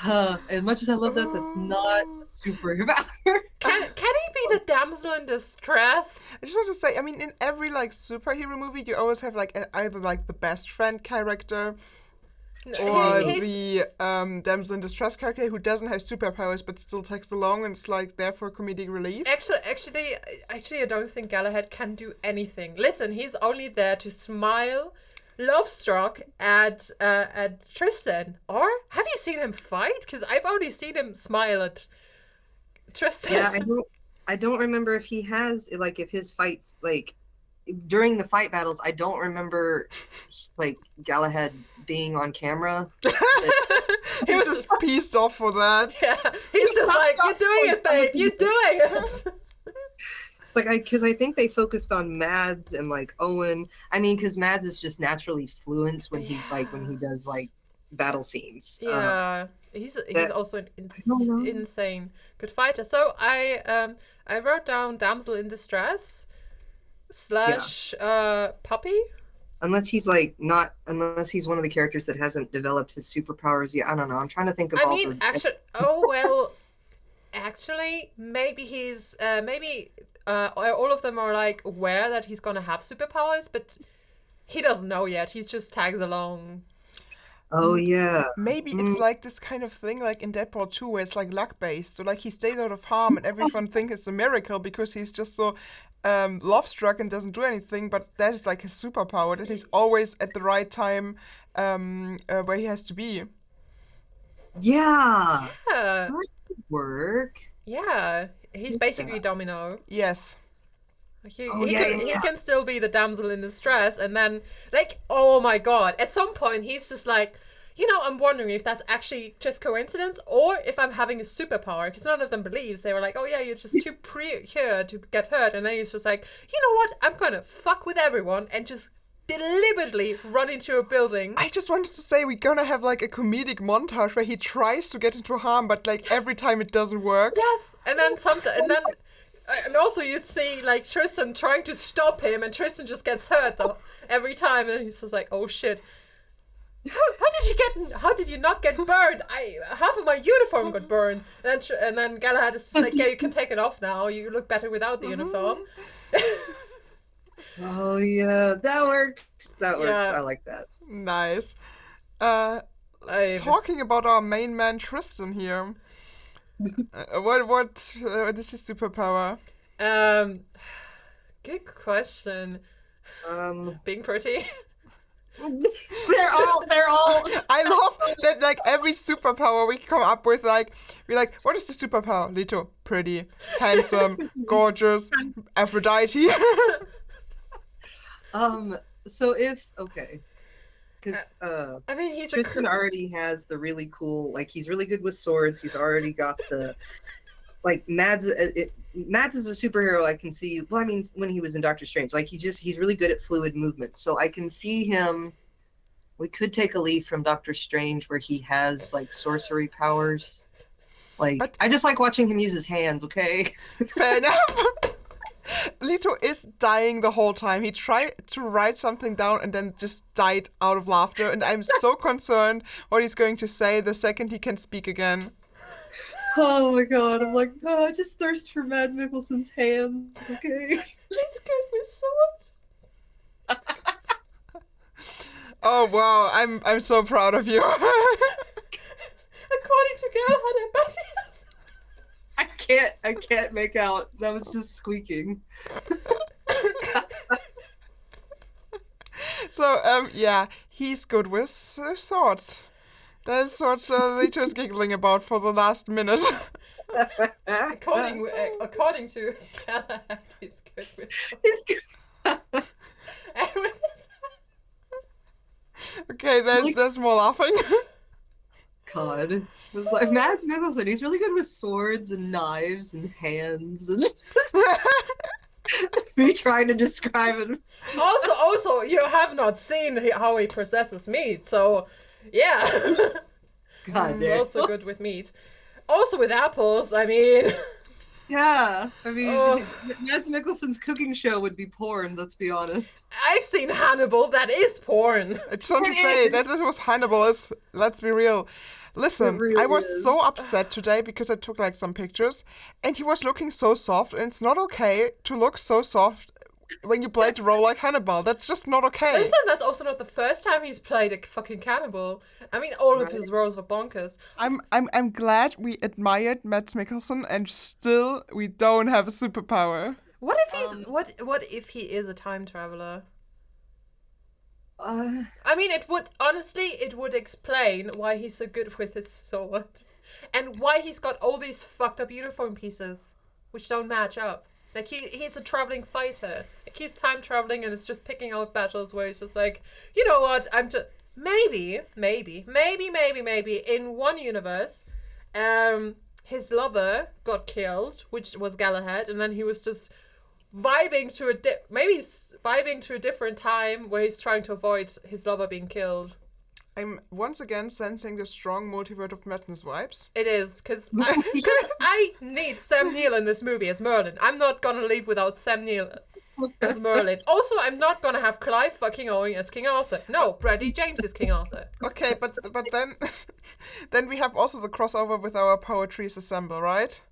As much as I love that, that's not super superpower. Can he be the damsel in distress? I just want to say, I mean, in every like superhero movie, you always have like either like the best friend character, or the damsel in distress character who doesn't have superpowers but still takes along and it's like there for comedic relief. Actually, I don't think Galahad can do anything. Listen, he's only there to smile. Love struck at Tristan. Or have you seen him fight? Because I've only seen him smile at Tristan. Yeah, I don't remember if he has like if his fights like during the fight battles. I don't remember like Galahad being on camera. He was just pissed off for that. Yeah, he's just like, "You're doing it, babe. You're doing it." like because I think they focused on Mads and like Owen. I mean, because Mads is just naturally fluent when he does like battle scenes. Yeah, he's also an I don't know. insane good fighter. So I wrote down damsel in distress / puppy. Unless he's like not, unless he's one of the characters that hasn't developed his superpowers yet. I don't know. I'm trying to think of actually, maybe he's all of them are like aware that he's gonna have superpowers, but he doesn't know yet. He just tags along. Oh yeah. Maybe it's like this kind of thing like in Deadpool 2 where it's like luck based. So like he stays out of harm and everyone thinks it's a miracle because he's just so love struck and doesn't do anything, but that is like his superpower, that he's always at the right time where he has to be. Yeah. Yeah. That could work. Yeah. He's basically Domino. Yes. He can still be the damsel in distress, and then like, oh my god, at some point he's just like, I'm wondering if that's actually just coincidence or if I'm having a superpower, because none of them believes. They were like, oh yeah, you're just too here to get hurt, and then he's just like, you know what, I'm gonna fuck with everyone and just deliberately run into a building. I just wanted to say we're gonna have like a comedic montage where he tries to get into harm, but like every time it doesn't work. Yes, and also you see like Tristan trying to stop him, and Tristan just gets hurt though every time, and he's just like, oh shit. How did you not get burned? Half of my uniform got burned. And then Galahad is just like, yeah, you can take it off now. You look better without the uniform. Oh yeah, that works. That works. Yeah. I like that. Nice. Talking about our main man Tristan here. What is his superpower? Good question. Being pretty. They're all. I love that. Like every superpower we come up with, like we're like, what is the superpower? Leto, pretty, handsome, gorgeous, Aphrodite. So because I mean, he's Tristan already has the really cool, like he's really good with swords. He's already got the like Mads. Mads is a superhero. I can see. Well, I mean, when he was in Doctor Strange, like he's really good at fluid movement. So I can see him. We could take a leaf from Doctor Strange where he has like sorcery powers. Like I just like watching him use his hands. Okay. Fair enough. Leto is dying the whole time. He tried to write something down and then just died out of laughter. And I'm so concerned what he's going to say the second he can speak again. Oh my god, I'm like, I just thirst for Mads Mikkelsen's hands, okay? He's good with swords. Oh wow, I'm so proud of you. According to Galahad and Battius. I can't make out. That was just squeaking. So, yeah, he's good with swords. That's what Leto is giggling about for the last minute. According to Galahad, he's good with swords. He's good. Okay, there's more laughing. God. It was like Mads Mikkelsen, he's really good with swords and knives and hands and me trying to describe it. Also, you have not seen how he processes meat, so yeah. God He's damn. also good with meat. Also with apples, I mean. Yeah, I mean, Mads Mikkelsen's cooking show would be porn, let's be honest. I've seen Hannibal, that is porn. I just want to say that this was Hannibal. Let's be real. Listen, really I was is. so upset today because I took like some pictures and he was looking so soft, and it's not okay to look so soft when you played the role like Hannibal. That's just not okay. Listen, that's also not the first time he's played a fucking cannibal. I mean, all of his roles were bonkers. I'm glad we admired Mads Mikkelsen and still we don't have a superpower. What if he's what if he is a time traveler? I mean, it would explain why he's so good with his sword, and why he's got all these fucked up uniform pieces which don't match up. Like he's a traveling fighter. Like he's time traveling and it's just picking out battles where he's just like, you know what? I'm just maybe in one universe, his lover got killed, which was Galahad, and then he was just vibing to a different time where he's trying to avoid his lover being killed. I'm once again sensing the strong Multiverse of Madness vibes. It is, because I need Sam Neill in this movie as Merlin. I'm not gonna leave without Sam Neill as Merlin. Also, I'm not gonna have Clive fucking Owen as King Arthur. No, Bradley James is King Arthur. Okay, but then then we have also the crossover with our Poetries Assemble, right?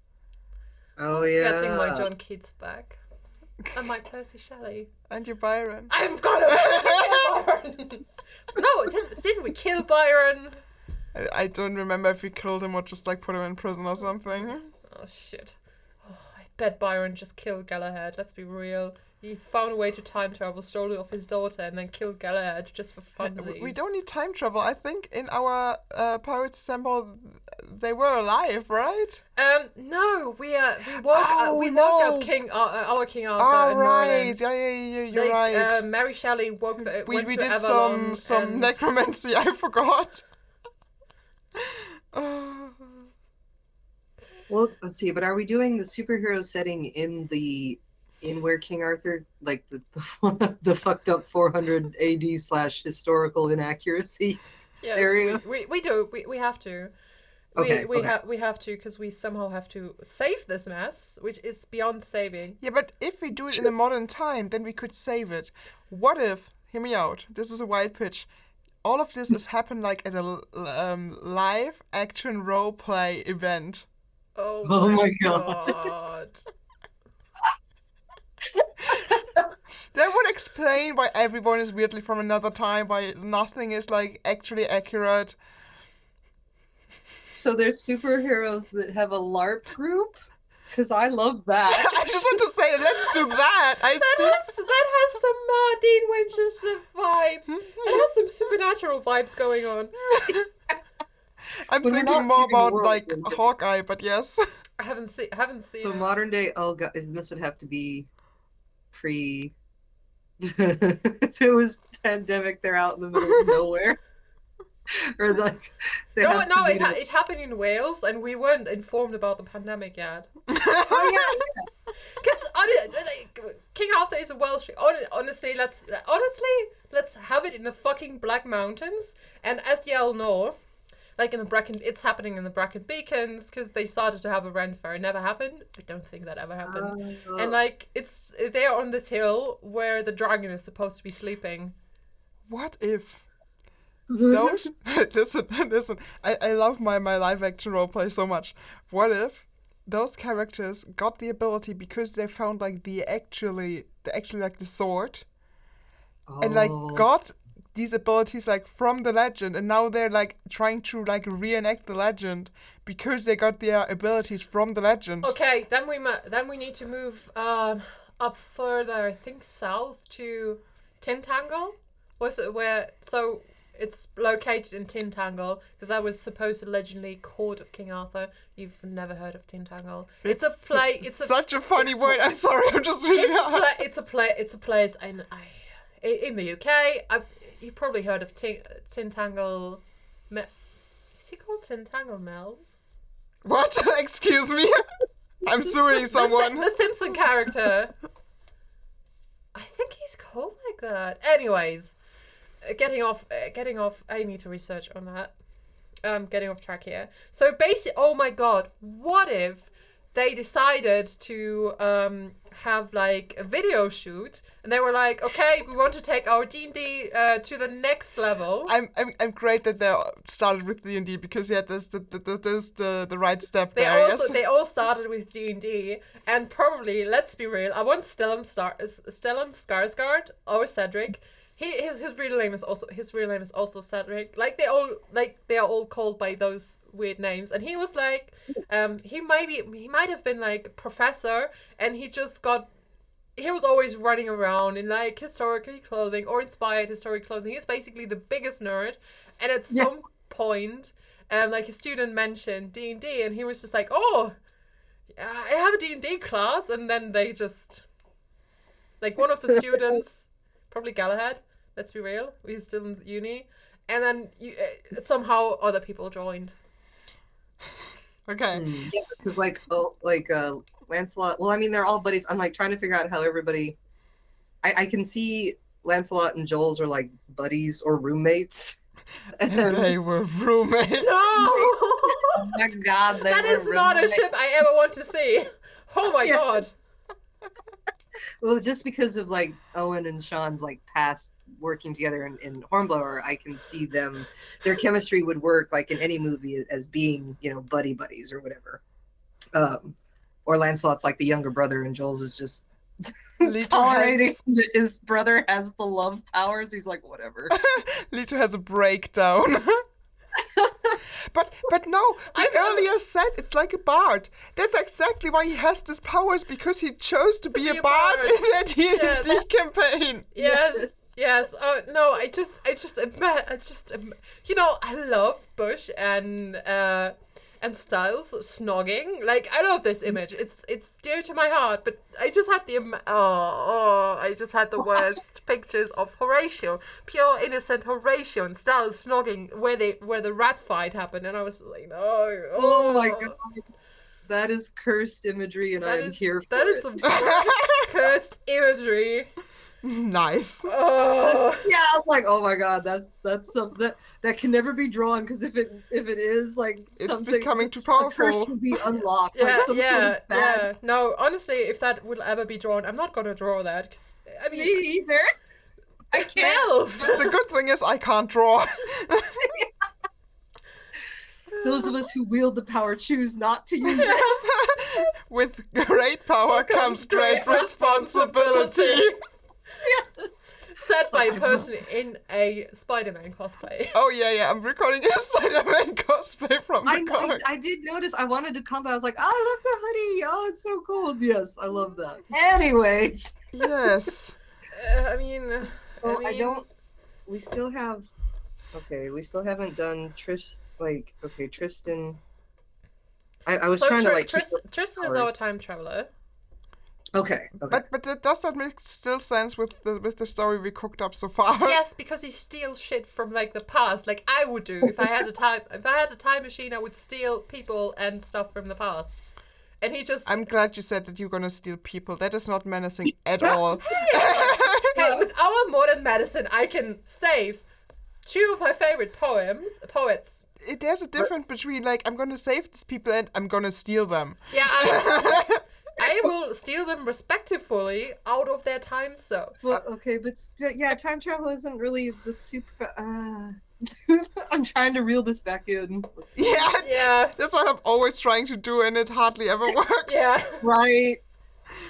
Oh yeah. Getting my John Keats back. And my Percy Shelley. And your Byron. I'm gonna kill Byron! No, didn't we kill Byron? I don't remember if we killed him or just like put him in prison or something. Oh shit. Oh, I bet Byron just killed Galahad, let's be real. He found a way to time travel, stole it off his daughter, and then killed Galahad just for funsies. We don't need time travel. I think in our Poets Assemble, they were alive, right? No, we woke up King our King Arthur. Oh, and right. Merlin. Yeah, you're right. Mary Shelley went We to did Avalon some and... necromancy. I forgot. Well, let's see. But are we doing the superhero setting in where King Arthur, like the fucked up 400 AD / historical inaccuracy area? We do. We have to. We have to, because we somehow have to save this mess, which is beyond saving. Yeah, but if we do it in a modern time, then we could save it. What if, hear me out, this is a wild pitch, all of this has happened like at a live action role play event. Oh my god. That would explain why everyone is weirdly from another time, why nothing is like actually accurate. So there's superheroes that have a LARP group? Because I love that. I just want to say, let's do that. That has some Dean Winchester vibes. It has some supernatural vibes going on. I'm But we're thinking not more saving the about world, like we're- Hawkeye, but yes. I haven't seen So it. modern day, this would have to be pre. If it was pandemic, they're out in the middle of nowhere. Or like, It happened in Wales, and we weren't informed about the pandemic yet. Oh Because King Arthur is a Welsh. Honestly, let's have it in the fucking Black Mountains. And as y'all know, like in the Bracken, it's happening in the Bracken Beacons because they started to have a Ren Fair. It never happened. I don't think that ever happened. And like they're on this hill where the dragon is supposed to be sleeping. What if those listen, I love my live action roleplay so much. What if those characters got the ability because they found like the actually like the sword and like got these abilities like from the legend, and now they're like trying to like reenact the legend because they got their abilities from the legend. Okay, then we need to move up further, I think south to Tintangle. Was it where? So it's located in Tintangle because that was supposed to legendly court of King Arthur. You've never heard of Tintangle? It's a place. It's such a funny word. I'm sorry. I'm just really. It's a place in the UK. You've probably heard of Tintangle. Is he called Tintangle Mells? What? Excuse me? I'm suing someone. The Simpson character. I think he's called like that. Anyways, getting off. I need to research on that. Getting off track here. So basically, oh my god, what if they decided to have like a video shoot, and they were like, okay, we want to take our D&D to the next level. I'm great that they started with D&D because yeah, there's the right step there. They all started with D&D, and probably, let's be real, I want Stellan Skarsgård or Cedric. His real name is also Cedric. Like they are all called by those weird names. And he was like, he might have been like professor, and he was always running around in like historical clothing or inspired historic clothing. He's basically the biggest nerd. And at some point, like a student mentioned D&D, and he was just like, oh, I have a D&D class, and then they just like one of the students. Probably Galahad, let's be real. He's still in uni. And then somehow other people joined. Okay. Because Lancelot. Well, I mean, they're all buddies. I'm like trying to figure out how everybody. I can see Lancelot and Joel's are like buddies or roommates. And they were roommates. No! Oh my god, That is not a ship I ever want to see. Oh my god. Well, just because of like Owen and Sean's like past working together in Hornblower, I can see them. Their chemistry would work like in any movie as being, you know, buddies or whatever. Or Lancelot's like the younger brother, and Joel's is just tolerating that his brother has the love powers. He's like, whatever. Leto has a breakdown. But no, we earlier said it's like a bard. That's exactly why he has these powers, because he chose to be a bard in that D&D campain. Yes. Oh no, I just, you know, I love Bush and Styles snogging. Like, I love this image. It's dear to my heart. But I just had I just had the worst pictures of Horatio, pure innocent Horatio and Styles snogging where the rat fight happened, and I was like, no. Oh my god, that is cursed imagery, and I am here for it. That is some cursed imagery. Nice. Oh. Yeah, I was like, oh my god, that's something that can never be drawn, because if it is like it's something, becoming too a powerful. curse will be unlocked. Like some sort of bad. Yeah. No, honestly, if that will ever be drawn, I'm not gonna draw that. 'Cause, I mean, Me either. I can't. Bells. The good thing is I can't draw. Those of us who wield the power choose not to use it. With great power comes great responsibility. Said by a person in a Spider-Man cosplay. Oh yeah, I'm recording a Spider-Man cosplay from the comic. I did notice. I wanted to comment. I was like, oh, I love the hoodie. Oh, it's so cool. Yes, I love that. Anyways. Yes. I mean, I don't. We still have. Okay, we still haven't done Tristan. I was trying to like. Tristan is our time traveler. Okay. But does that make still sense with the story we cooked up so far? Yes, because he steals shit from like the past, like I would do if I had a time machine. I would steal people and stuff from the past, and he just. I'm glad you said that you're gonna steal people. That is not menacing at all. Hey, with our modern medicine, I can save 2 of my favorite poets. There's a difference between like I'm gonna save these people and I'm gonna steal them. Yeah, I will steal them respectively out of their time. So. Well, okay, but yeah, time travel isn't really the super. I'm trying to reel this back in. Yeah. That's what I'm always trying to do, and it hardly ever works. Yeah. Right.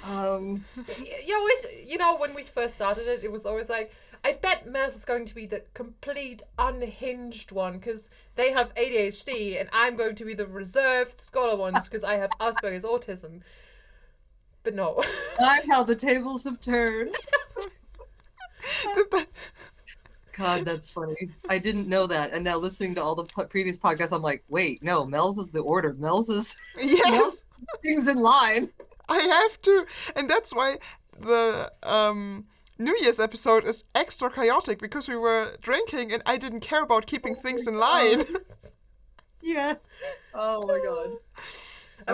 You always, you know, when we first started it was always like, I bet Maz is going to be the complete unhinged one because they have ADHD, and I'm going to be the reserved scholar ones because I have Asperger's autism. But no. I'm how the tables have turned. God, that's funny. I didn't know that. And now listening to all the previous podcasts, I'm like, wait, no, Mel's is the order. Mel's is Mel's things in line. I have to. And that's why the New Year's episode is extra chaotic, because we were drinking and I didn't care about keeping things in line. Yes. Oh my god. I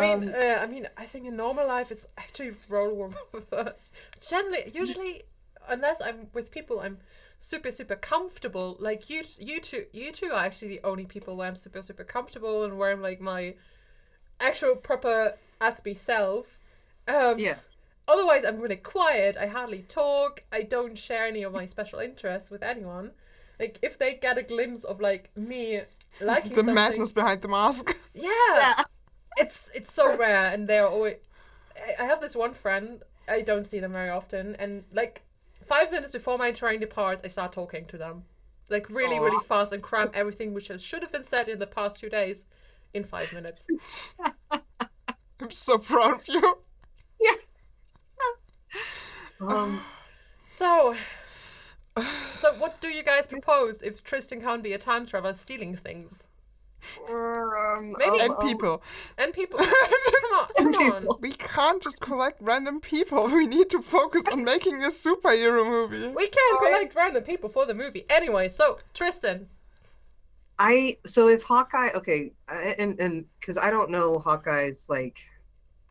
mean, I think in normal life it's actually role reversed. Generally, usually, unless I'm with people, I'm super comfortable. Like you two are actually the only people where I'm super comfortable and where I'm like my actual proper Aspie self. Yeah. Otherwise, I'm really quiet. I hardly talk. I don't share any of my special interests with anyone. Like if they get a glimpse of like me liking the something, madness behind the mask. Yeah. It's so rare, and they're always. I have this one friend. I don't see them very often, and like 5 minutes before my train departs, I start talking to them, like really fast, and cram everything which should have been said in the past 2 days in 5 minutes. I'm so proud of you. Yeah. So what do you guys propose if Tristan can't be a time traveler stealing things? Maybe people. And people. Come on. We can't just collect random people. We need to focus on making a superhero movie. We can't collect random people for the movie. Anyway, so Tristan. So if Hawkeye, okay, and because I don't know Hawkeye's like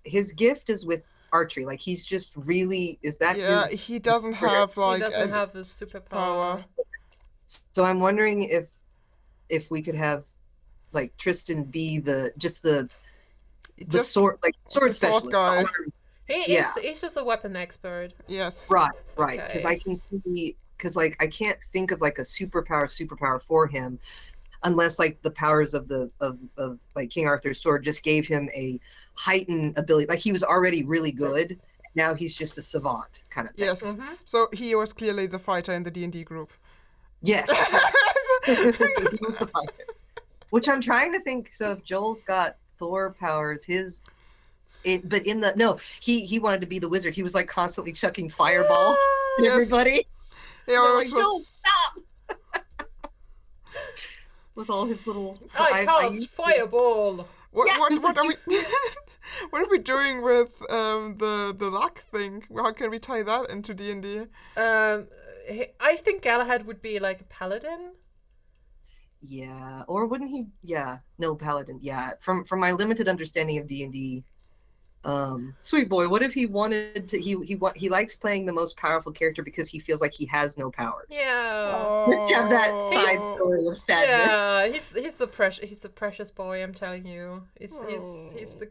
his gift is with archery. Like he's just really is that Yeah, his he doesn't have He like doesn't a have the superpower. power. So I'm wondering if we could have like Tristan be the Just sword like sword the sword specialist. guy. He's just a weapon expert. Yes. Right, because Okay. I can see because like I can't think of like a superpower for him unless like the powers of the of like King Arthur's sword just gave him a heightened ability. Like he was already really good. Now he's just a savant kind of thing. Yes. Mm-hmm. So he was clearly the fighter in the D&D group. Yes. He was the fighter. Which I'm trying to think. So if Joel's got Thor powers, but in the no, he wanted to be the wizard. He was like constantly chucking fireballs at Yes. everybody. Yeah, They're it like, was Joel, stop! With all his little. I cast fireball. What are we what are we doing with the luck thing? How can we tie that into D&D? I think Galahad would be like a paladin. Yeah, or wouldn't he? Yeah, no paladin. Yeah, from my limited understanding of D&D, sweet boy. What if he wanted to? He likes playing the most powerful character because he feels like he has no powers. Yeah. Let's have that Oh. side story of sadness. Yeah, he's the precious boy. I'm telling you, he's the.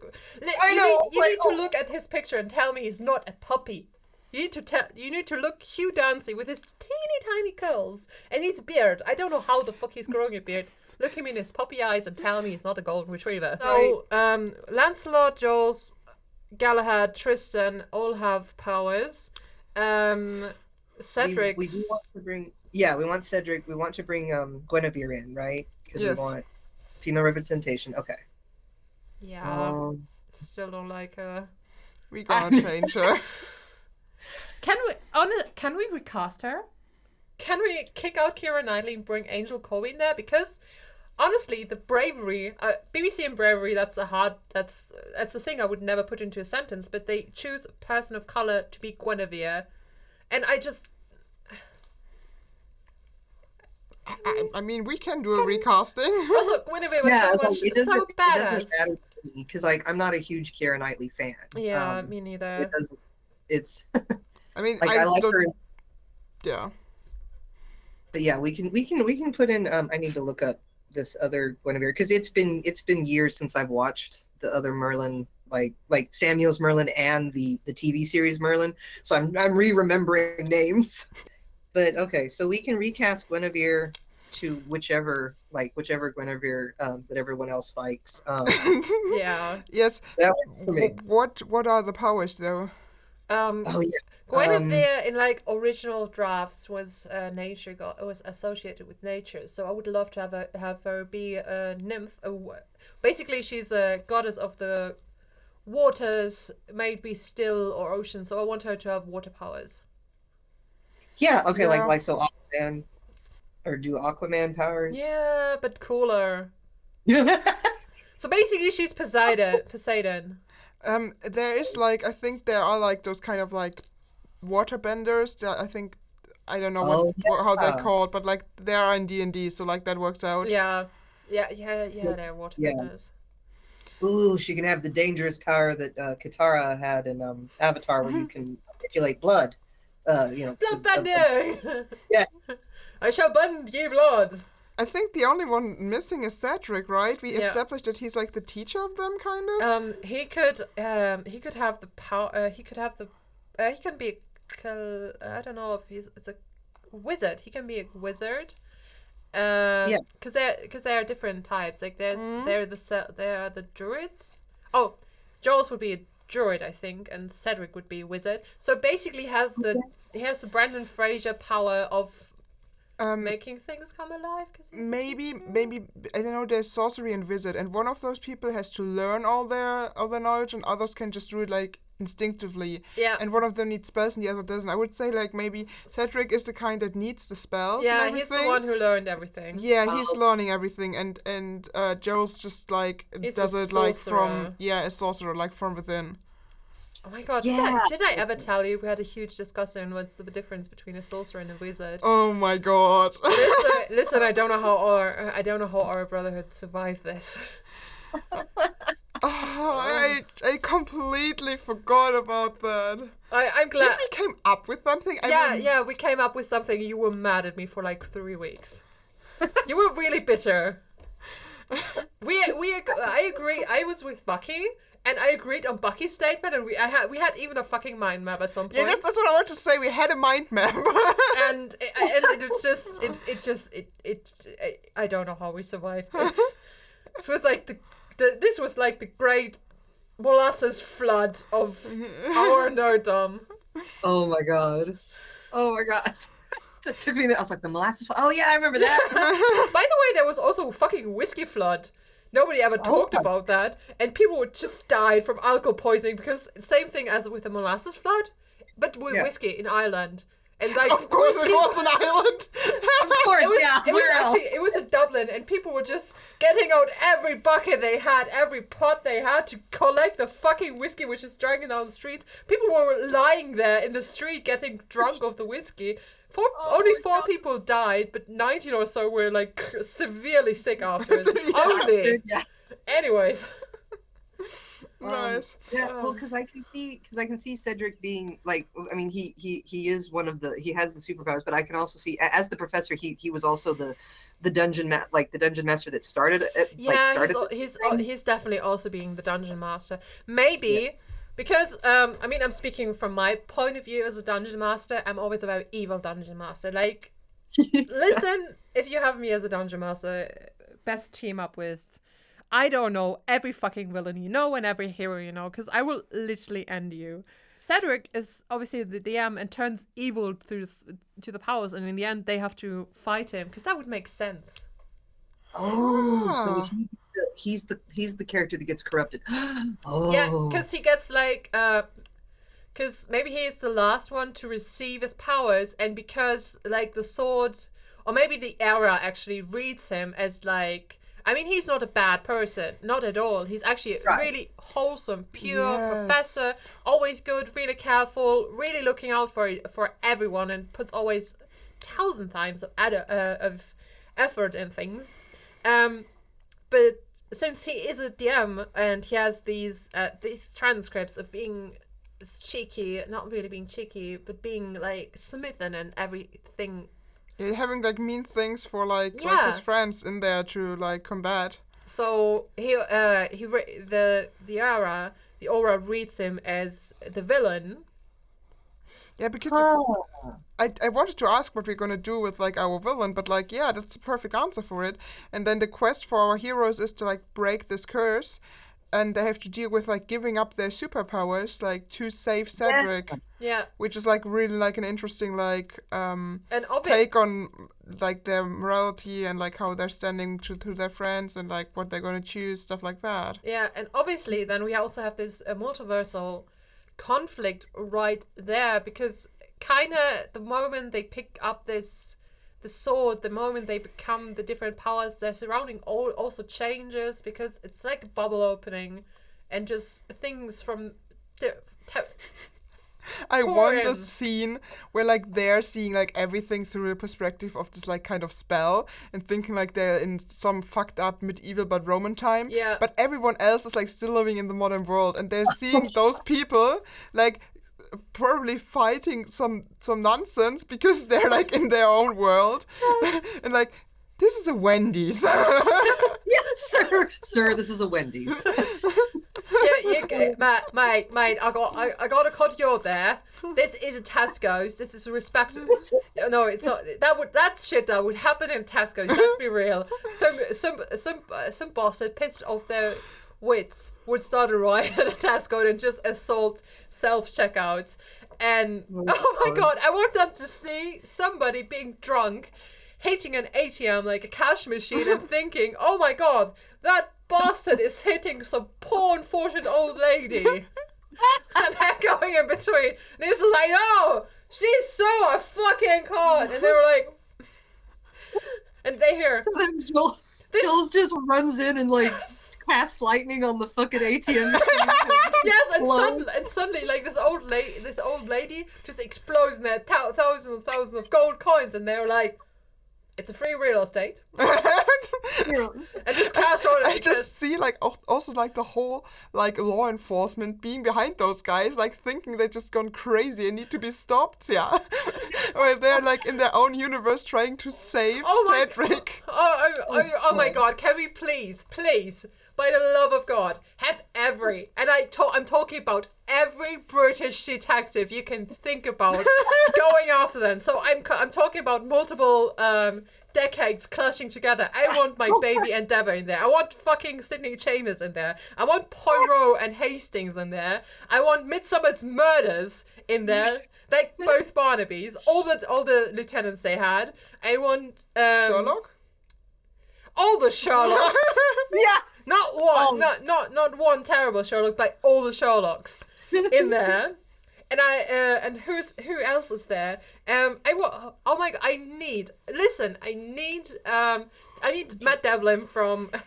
I know, You like, need to look at his picture and tell me he's not a puppy. You need to look Hugh Dancy with his teeny tiny curls and his beard. I don't know how the fuck he's growing a beard. Look him in his puppy eyes and tell me he's not a golden retriever. So, Lancelot, Jules, Galahad, Tristan all have powers. Cedric. We do want to bring. Yeah, we want Cedric. We want to bring Guinevere in, right? Because Yes. we want female representation. Okay. Yeah. Still don't like her. We gonna change her. Can we recast her? Can we kick out Keira Knightley and bring Angel Corey in there? Because honestly, the bravery, BBC and bravery, that's a thing I would never put into a sentence. But they choose a person of color to be Guinevere, and I just. I mean, we can do a recasting. Also, Guinevere was it so doesn't badass. matter to me because like I'm not a huge Keira Knightley fan. Yeah, me neither. It doesn't. It's I mean, like I like don't- her. Yeah. But yeah, we can put in. I need to look up this other Guinevere because it's been years since I've watched the other Merlin, like Samuel's Merlin and the TV series Merlin. So I'm remembering names. But okay, so we can recast Guinevere to whichever Guinevere that everyone else likes. Yeah. Yes. That works for me. What are the powers though? Oh yeah. Guinevere in like original drafts was nature was associated with nature, so I would love to have her be a nymph. Basically, she's a goddess of the waters, may it be still or ocean. So I want her to have water powers. Yeah. Okay. Yeah. Like so Aquaman, or do Aquaman powers? Yeah, but cooler. Yeah. So basically, she's Poseidon. There is like I think there are like those kind of like water benders. I think I don't know how they're called, but like they are in D&D, so like that works out. Yeah. They're water benders. Ooh, she can have the dangerous power that Katara had in Avatar, where you can manipulate blood. Bloodbender. Yes. I shall bend ye blood. I think the only one missing is Cedric, right? We Yeah. established that he's like the teacher of them, kind of. He could have the power. He can be I don't know if it's a wizard. He can be a wizard. Because there are different types. Like there are the druids. Oh, Jules would be a druid, I think, and Cedric would be a wizard. So basically, he has the Brandon Fraser power of making things come alive. Maybe I don't know. There's sorcery and wizard, and one of those people has to learn all their knowledge, and others can just do it like instinctively. Yeah. And one of them needs spells, and the other doesn't. I would say like maybe Cedric is the kind that needs the spells. Yeah, and he's everything. the one who learned everything. Yeah, he's learning everything, and Joel's just like He's does a it like sorcerer. a sorcerer, like from within. Oh my god! Yeah. Did I ever tell you we had a huge discussion on what's the difference between a sorcerer and a wizard? Oh my god. Listen, I don't know how our brotherhood survived this. I completely forgot about that. I'm glad. Did we came up with something? Yeah, we came up with something. You were mad at me for like 3 weeks. You were really bitter. I agree. I was with Bucky, and I agreed on Bucky's statement, and we had even a fucking mind map at some point. Yeah, that's what I want to say. We had a mind map. and I don't know how we survived this. This was like the great molasses flood of our nerddom. Oh my god. That took me a minute. I was like, the molasses flood. Oh yeah, I remember that. By the way, there was also a fucking whiskey flood. Nobody ever talked about that, and people would just die from alcohol poisoning because same thing as with the molasses flood, but with whiskey in Ireland. And like, of course, it was an island. Of course, it was in Dublin, and people were just getting out every bucket they had, every pot they had to collect the fucking whiskey, which is dragging down the streets. People were lying there in the street getting drunk off the whiskey. Only 4 people died, but 19 or so were like severely sick after. Only. Yeah. Anyways. Nice. Yeah, well, because I can see Cedric being like, I mean, he is one of he has the superpowers, but I can also see as the professor, he was also the dungeon master that started it. He's definitely also being the dungeon master. Maybe because I mean, I'm speaking from my point of view as a dungeon master. I'm always a very evil dungeon master. Like, listen, if you have me as a dungeon master, best team up with, I don't know, every fucking villain you know and every hero you know, because I will literally end you. Cedric is obviously the DM and turns evil to the powers, and in the end they have to fight him, because that would make sense. So he's the character that gets corrupted. Yeah, because he gets like, because maybe he is the last one to receive his powers, and because like the sword, or maybe the era actually reads him as like, I mean, he's not a bad person, not at all. He's actually a really wholesome, pure professor, always good, really careful, really looking out for everyone, and puts always 1,000 times of effort in things. But since he is a DM and he has these transcripts of being cheeky, not really being cheeky, but being like smitten and everything. Yeah, having like mean things for like his friends in there to like combat. So the aura reads him as the villain. Yeah, because I wanted to ask what we're gonna do with like our villain, but like that's the perfect answer for it. And then the quest for our heroes is to like break this curse, and they have to deal with like giving up their superpowers like to save Cedric. Yeah. Which is like really like an interesting like take on like their morality and like how they're standing to their friends and like what they're gonna choose, stuff like that. Yeah, and obviously then we also have this multiversal conflict right there, because kind of the moment they pick up the sword, the moment they become the different powers, their surrounding also changes, because it's like a bubble opening and just things from I want the scene where like they're seeing like everything through the perspective of this like kind of spell and thinking like they're in some fucked up medieval but Roman time. Yeah. But everyone else is like still living in the modern world, and they're seeing those people like probably fighting some nonsense because they're like in their own world. And like, this is a Wendy's. Yes, sir, this is a Wendy's. Mate, I got to cut you there. This is a Tesco's. This is a respectable. No, it's not. That's shit that would happen in Tesco's. Let's be real. Some boss that pissed off their wits would start a riot at a Tesco and just assault self-checkouts. And oh my god, I want them to see somebody being drunk, hitting an ATM like a cash machine and thinking, oh my god, that bastard is hitting some poor unfortunate old lady. And they're going in between. And he's like, oh, she's so a fucking con. And they were like, and they hear. Sometimes Jules just runs in and like casts lightning on the fucking ATM machine. Yes, and suddenly like this old lady just explodes in there, thousands of gold coins, and they were like, it's a free real estate. heroes. And just cast on I just see like also like the whole like law enforcement being behind those guys, like thinking they're just gone crazy and need to be stopped. Yeah, while they're like in their own universe trying to save Cedric. Oh my God! Can we please, by the love of God, have I'm talking about every British detective you can think about going after them. So I'm talking about multiple decades clashing together. I want my baby Endeavour in there. I want fucking Sidney Chambers in there. I want Poirot and Hastings in there. I want Midsummer's Murders in there. Like both Barnabys, all the lieutenants they had. I want Sherlock? all the Sherlocks. Yeah. Not one, not one terrible Sherlock, but all the Sherlocks in there. And and who else is there? Oh my God, I need Matt Devlin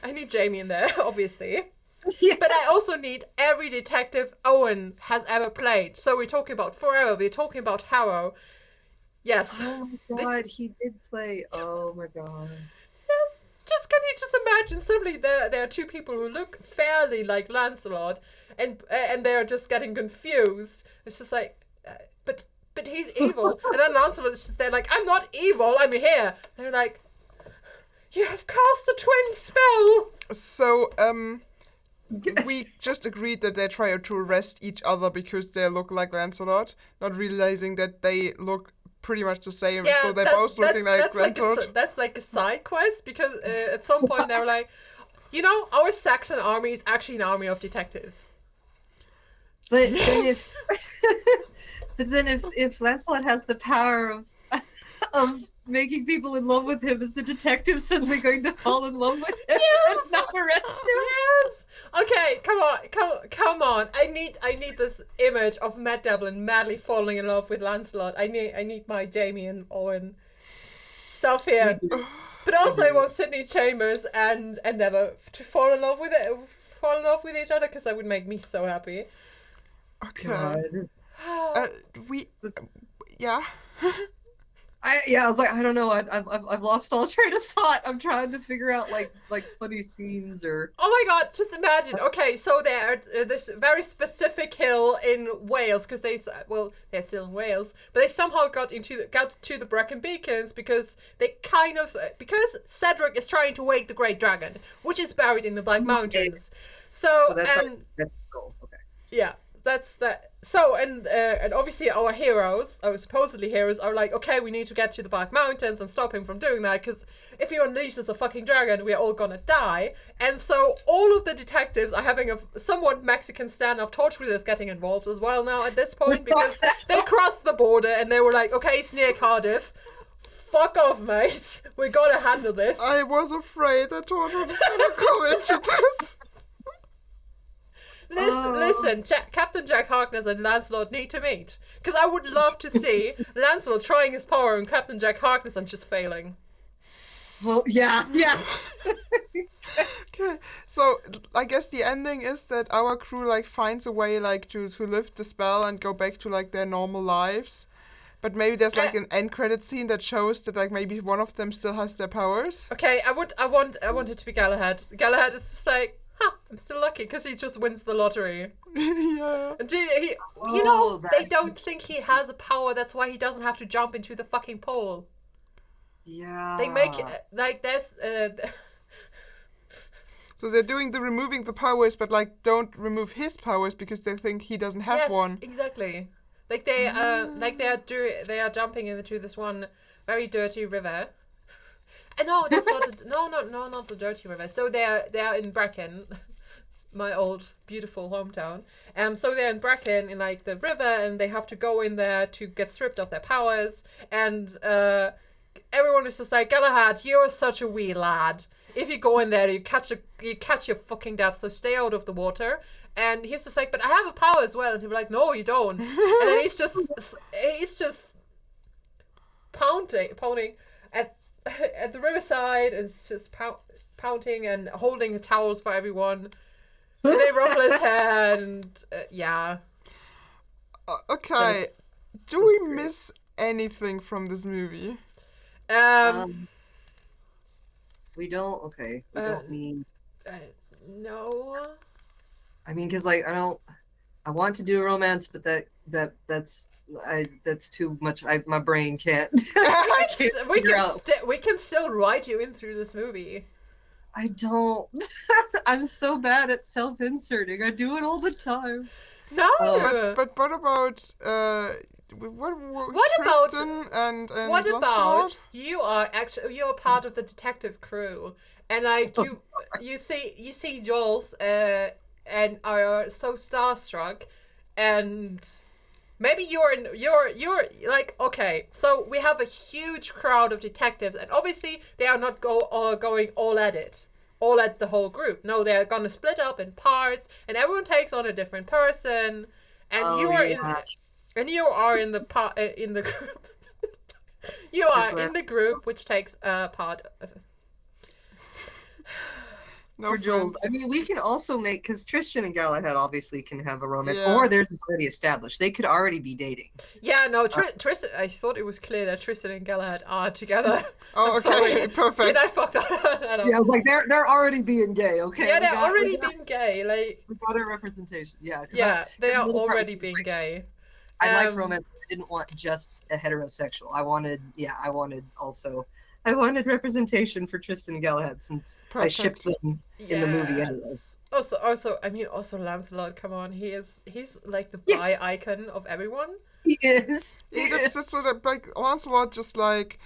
I need Jamie in there, obviously. Yeah. But I also need every detective Owen has ever played. So we're talking about Forever, we're talking about Harrow. Yes. Oh my God, he did play. Oh my God. Yes. Can you just imagine simply there are two people who look fairly like Lancelot and they're just getting confused. It's just like, but he's evil. And then Lancelot's just there like, I'm not evil, I'm here. They're like, you have cast a twin spell. So, we just agreed that they try to arrest each other because they look like Lancelot, not realizing that they look pretty much the same, yeah, so they're both looking like Lancelot. That's like a side quest, because at some point they were like, our Saxon army is actually an army of detectives. But yes! then if Lancelot has the power of making people in love with him, is the detective suddenly going to fall in love with him and not arrest him? Yes. Okay, come on. I need this image of Matt Devlin madly falling in love with Lancelot. I need my Jamie and Owen stuff here. But also I want Sidney Chambers and Endeavour to fall in love with each other, because that would make me so happy. Okay. Yeah. I was like, I don't know. I've lost all train of thought. I'm trying to figure out like funny scenes or. Oh my God! Just imagine. Okay, so they're this very specific hill in Wales, because they're still in Wales, but they somehow got to the Brecon Beacons because Cedric is trying to wake the Great Dragon, which is buried in the Black Mountains. So that's cool. Okay. Yeah. That's that. So and obviously our supposedly heroes, are like, okay, we need to get to the Black Mountains and stop him from doing that, because if he unleashes a fucking dragon, we're all gonna die. And so all of the detectives are having a somewhat Mexican standoff. Torchwood getting involved as well now at this point, because they crossed the border and they were like, okay, it's near Cardiff. Fuck off, mate. We're gonna handle this. I was afraid that Torchwood was gonna come into this. Listen, Captain Jack Harkness and Lancelot need to meet. Because I would love to see Lancelot trying his power on Captain Jack Harkness and just failing. Well, yeah. Okay, so I guess the ending is that our crew finds a way to lift the spell and go back to their normal lives. But maybe there's an end credit scene that shows that maybe one of them still has their powers. Okay, I want it to be Galahad. Galahad is just like, I'm still lucky, because he just wins the lottery. Yeah. And they don't think he has a power. That's why he doesn't have to jump into the fucking pool. Yeah. They make it there's. So they're doing the removing the powers, but don't remove his powers because they think he doesn't have one. Yes, exactly. They are jumping into this one very dirty river. No, that's not the dirty river. So they are in Brecon, my old beautiful hometown. So they're in Brecon in the river, and they have to go in there to get stripped of their powers. And everyone is just like, Galahad, you're such a wee lad. If you go in there, you catch your fucking death. So stay out of the water. And he's just like, but I have a power as well. And he'll be like, no, you don't. And then he's just pounding at the riverside, and it's just pounding and holding towels for everyone. And they ruffle his hair, and yeah. Okay. Do we miss anything from this movie? We don't. Okay, we don't need. No. I mean, because like I want to do a romance, but that's too much. My brain can't. I can't figure out. We can still ride you in through this movie. I don't. I'm so bad at self-inserting. I do it all the time. No. But what about Tristan and what Lancelot? about you're part of the detective crew, and like you see Jules and are so starstruck, and maybe you're like, okay, so we have a huge crowd of detectives, and obviously they are not going all at it, all at the whole group. No, they're gonna split up in parts, and everyone takes on a different person, and you are in the group. You are in the group which takes part of. No, Jules. I mean, we can also make, because Tristan and Galahad obviously can have a romance, Yeah. or theirs is already established. They could already be dating. Yeah, no, Tristan. I thought it was clear that Tristan and Galahad are together. Oh, okay, sorry. perfect. Did I fucked up? Yeah, I was like, they're already being gay. Okay. Yeah, they're already being gay. Like, we got our representation. Yeah. Yeah, they are the little part already was being like, gay. I like romance. I didn't want just a heterosexual. I wanted representation for Tristan and Galahad, since I shipped them in the movie anyway. Also, I mean, also Lancelot. Come on, he's like the bi icon of everyone. He is. That's what like Lancelot just like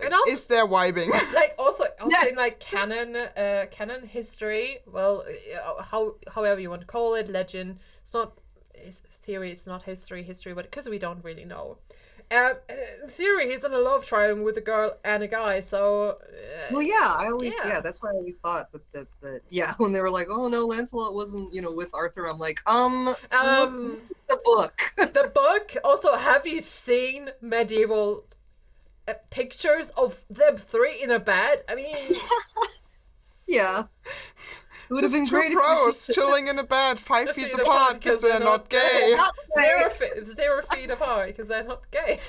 And also, is there vibing. Like also Yes. in like canon history. Well, however you want to call it, legend. It's not theory. It's not history, but because we don't really know. In theory, he's in a love triangle with a girl and a guy. So. Well, yeah, I always that's why I always thought that when they were like, oh no, Lancelot wasn't with Arthur. I'm like, look at the book. The book. Also, have you seen medieval pictures of them three in a bed? I mean, yeah. It would have Just been two great if pros chilling in a bed 5 feet apart because they're not gay. 0 feet apart because they're not gay.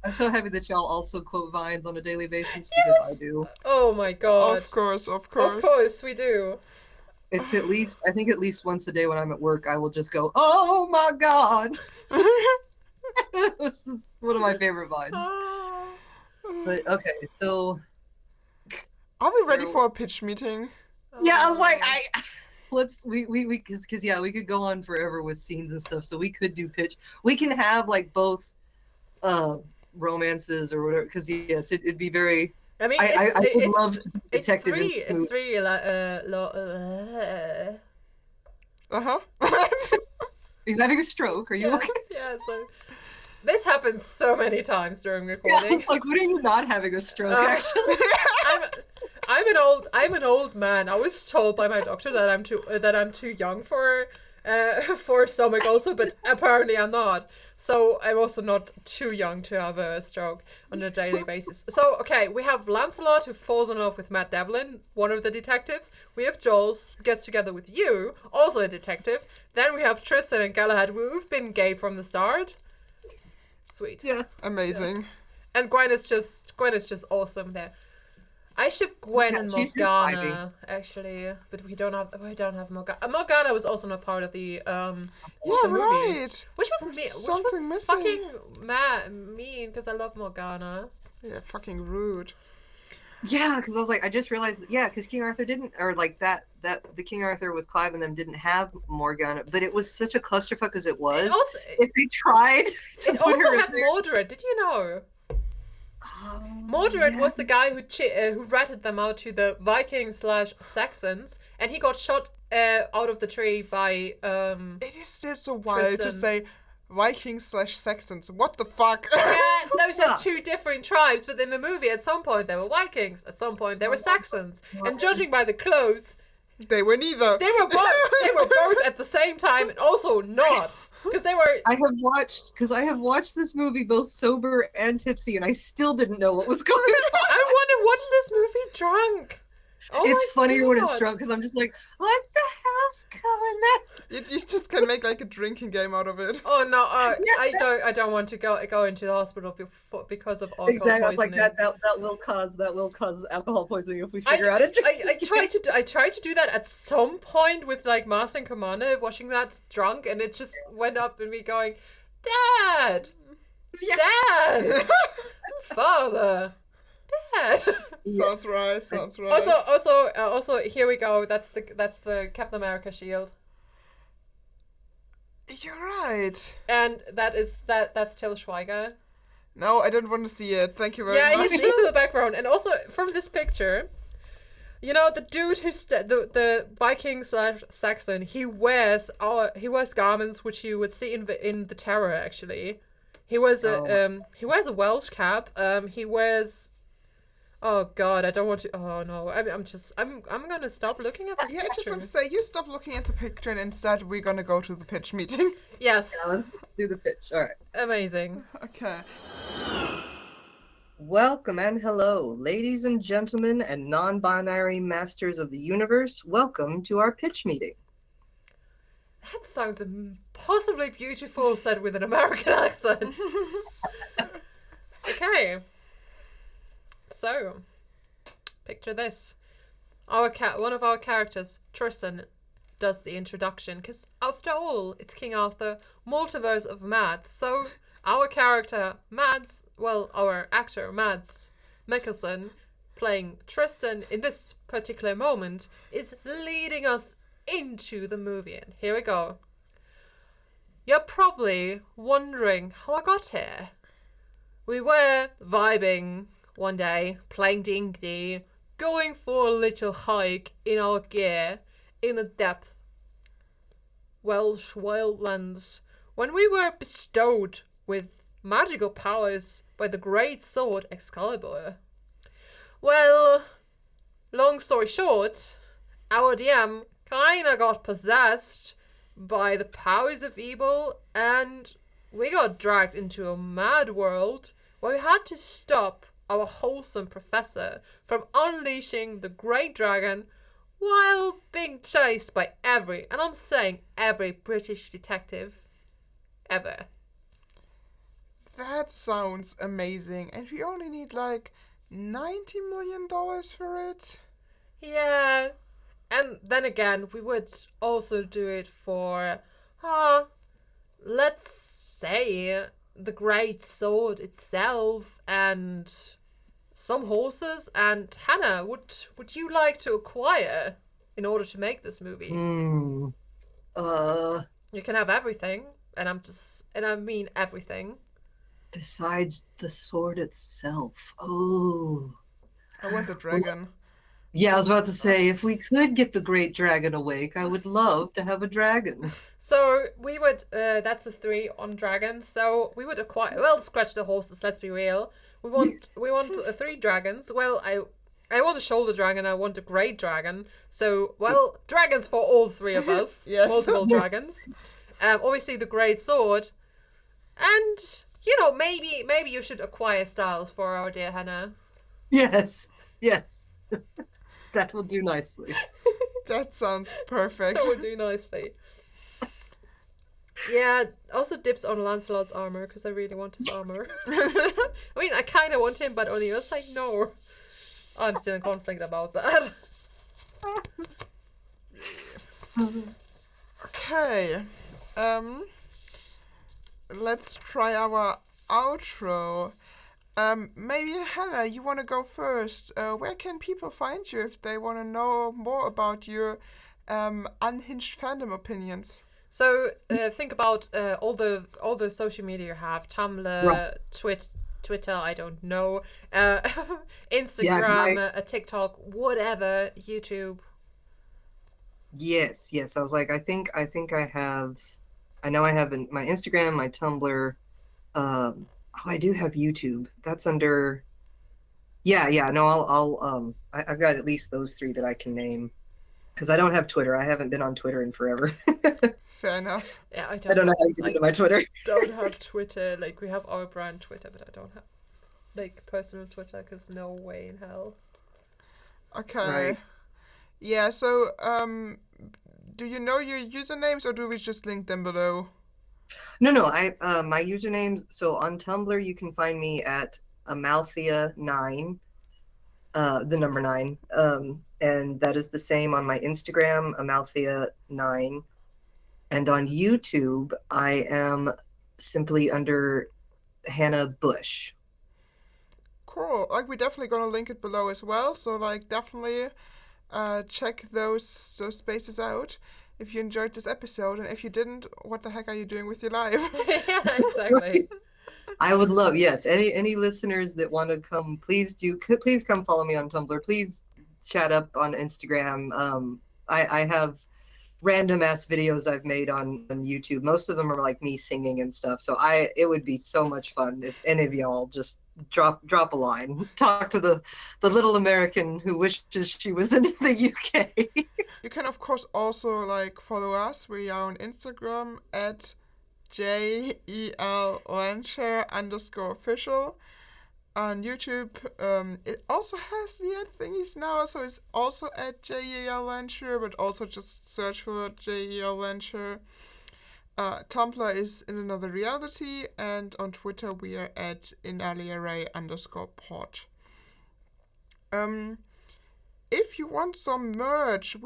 I'm so happy that y'all also quote Vines on a daily basis, because I do. Oh my god. Of course. Of course we do. It's at least once a day when I'm at work, I will just go, oh my god. This is one of my favorite Vines. But okay, so Are we ready for a pitch meeting? yeah, I was like, we could go on forever with scenes and stuff. So we could do pitch. We can have like both romances or whatever. Because yes, it'd be very. I mean, I would love to be detective. It's three. Are you having a stroke? Are you okay? Yeah. So this happens so many times during Yeah, recording. like, what are you not having a stroke? Actually. I'm an old man. I was told by my doctor that I'm too young for stomach ulcer, but apparently I'm not. So I'm also not too young to have a stroke on a daily basis. So okay, we have Lancelot, who falls in love with Matt Devlin, one of the detectives. We have Jules, who gets together with you, also a detective. Then we have Tristan and Galahad, who've been gay from the start. Sweet. Yeah. Amazing. Yeah. And Gwen is just awesome there. I ship Gwen and Morgana actually, but we don't have Morgana. Morgana was also not part of the the movie, right. which was missing. fucking mean because I love Morgana. Yeah, fucking rude. Yeah, because I was like, I just realized that, because King Arthur didn't, or like that the King Arthur with Clive and them didn't have Morgana, but it was such a clusterfuck as it was. If they tried to it put also her had in there. Mordred. Did you know? Mordred was the guy who ratted them out to the Vikings/Saxons, and he got shot out of the tree by. It is still so wild to Tristan. say Vikings/Saxons. What the fuck? Yeah, those are two different tribes, but in the movie, at some point they were Vikings, at some point they were Saxons, and judging by the clothes, They were neither. they were both at the same time, and also not, because they were. I have watched this movie both sober and tipsy, and I still didn't know what was going on. I want to watch this movie drunk. Oh It's my funnier when it's God. drunk because I'm just like, what the hell's going on? You just can make like a drinking game out of it. Oh no, Yeah. I don't want to go into the hospital because of alcohol Exactly. I was like poisoning. that will cause alcohol poisoning if we figure out it. I tried to do that at some point with like Master and Commander watching that drunk, and it just went up in me going, Dad, Dad, Father, Dad. Sounds right. Sounds right. Also, here we go. That's the Captain America shield, You're right. and that's Till Schweiger. No, I don't want to see it. Thank you very Yeah, much. he's in the background, and also from this picture, you know, the dude who's the Viking / Saxon. He wears garments which you would see in the Terror. Actually, he wears a Welsh cap. He wears. Oh God, I don't want to. Oh no, I'm gonna stop looking at this Yeah, I picture. just want to say, you stop looking at the picture and instead we're gonna go to the pitch meeting. Yes, Yeah, let's do the pitch. All right. amazing. Okay. Welcome and hello, ladies and gentlemen and non-binary masters of the universe. Welcome to our pitch meeting. That sounds impossibly beautiful, said with an American accent. Okay. So, picture this. One of our characters, Tristan, does the introduction, because after all, it's King Arthur, Multiverse of Mads. So, our character, our actor, Mads Mikkelsen, playing Tristan in this particular moment, is leading us into the movie. And here we go. You're probably wondering how I got here. We were vibing one day, playing D&D, going for a little hike in our gear in the depth Welsh wildlands, when we were bestowed with magical powers by the great sword Excalibur. Well, long story short, our DM kinda got possessed by the powers of evil, and we got dragged into a mad world where we had to stop our wholesome professor from unleashing the great dragon while being chased by every British detective ever. That sounds amazing. And we only need like $90 million for it. Yeah, and then again, we would also do it for, let's say, the great sword itself and some horses. And Hannah, would you like to acquire in order to make this movie? You can have everything, and I mean everything. Besides the sword itself. Oh. I want the dragon. Yeah, I was about to say, if we could get the great dragon awake, I would love to have a dragon. So we would, that's a 3 on dragons. So we would acquire, scratch the horses, let's be real. We want 3 dragons. Well, I want a shoulder dragon, I want a great dragon. So, dragons for all 3 of us. Yes. Multiple dragons. Obviously the great sword. And, maybe you should acquire styles for our dear Hannah. Yes. That will do nicely. That sounds perfect. That would do nicely. Yeah, also dips on Lancelot's armor, because I really want his armor. I mean, I kind of want him, but on the other side, no. I'm still in conflict about that. Okay. Let's try our outro. Maybe Hannah, you want to go first. Where can people find you if they want to know more about your unhinged fandom opinions? So think about all the social media you have: Tumblr, Twitter. I don't know, Instagram, TikTok, whatever, YouTube. Yes. I was like, I think I have. I know I have my Instagram, my Tumblr. I do have YouTube. That's under. Yeah. No, I'll. I've got at least those 3 that I can name, because I don't have Twitter. I haven't been on Twitter in forever. Fair enough. Yeah, I don't know how to get into my Twitter. Don't have Twitter. Like, we have our brand Twitter, but I don't have like personal Twitter, because no way in hell. Okay. Right. Yeah, so do you know your usernames or do we just link them below? No, I my usernames. So on Tumblr, you can find me at Amalthea9, the number 9, and that is the same on my Instagram, Amalthea9, and on YouTube, I am simply under Hannah Bush. Cool. Like we're definitely gonna link it below as well. So like definitely check those spaces out if you enjoyed this episode, and if you didn't, what the heck are you doing with your life? Yeah, exactly. I would love, yes, any listeners that want to come, please come follow me on Tumblr. Please chat up on Instagram. I have random ass videos I've made on YouTube. Most of them are like me singing and stuff. So it would be so much fun if any of y'all just drop a line, talk to the little American who wishes she was in the UK. You can of course also like follow us. We are on Instagram at J.E.L.Lehnsherr _official. On YouTube, it also has the ad thingies now, so it's also at J.E.L.Lehnsherr, but also just search for J.E.L.Lehnsherr. Tumblr is in another reality, and on Twitter we are at inaliarray _pod. If you want some merch,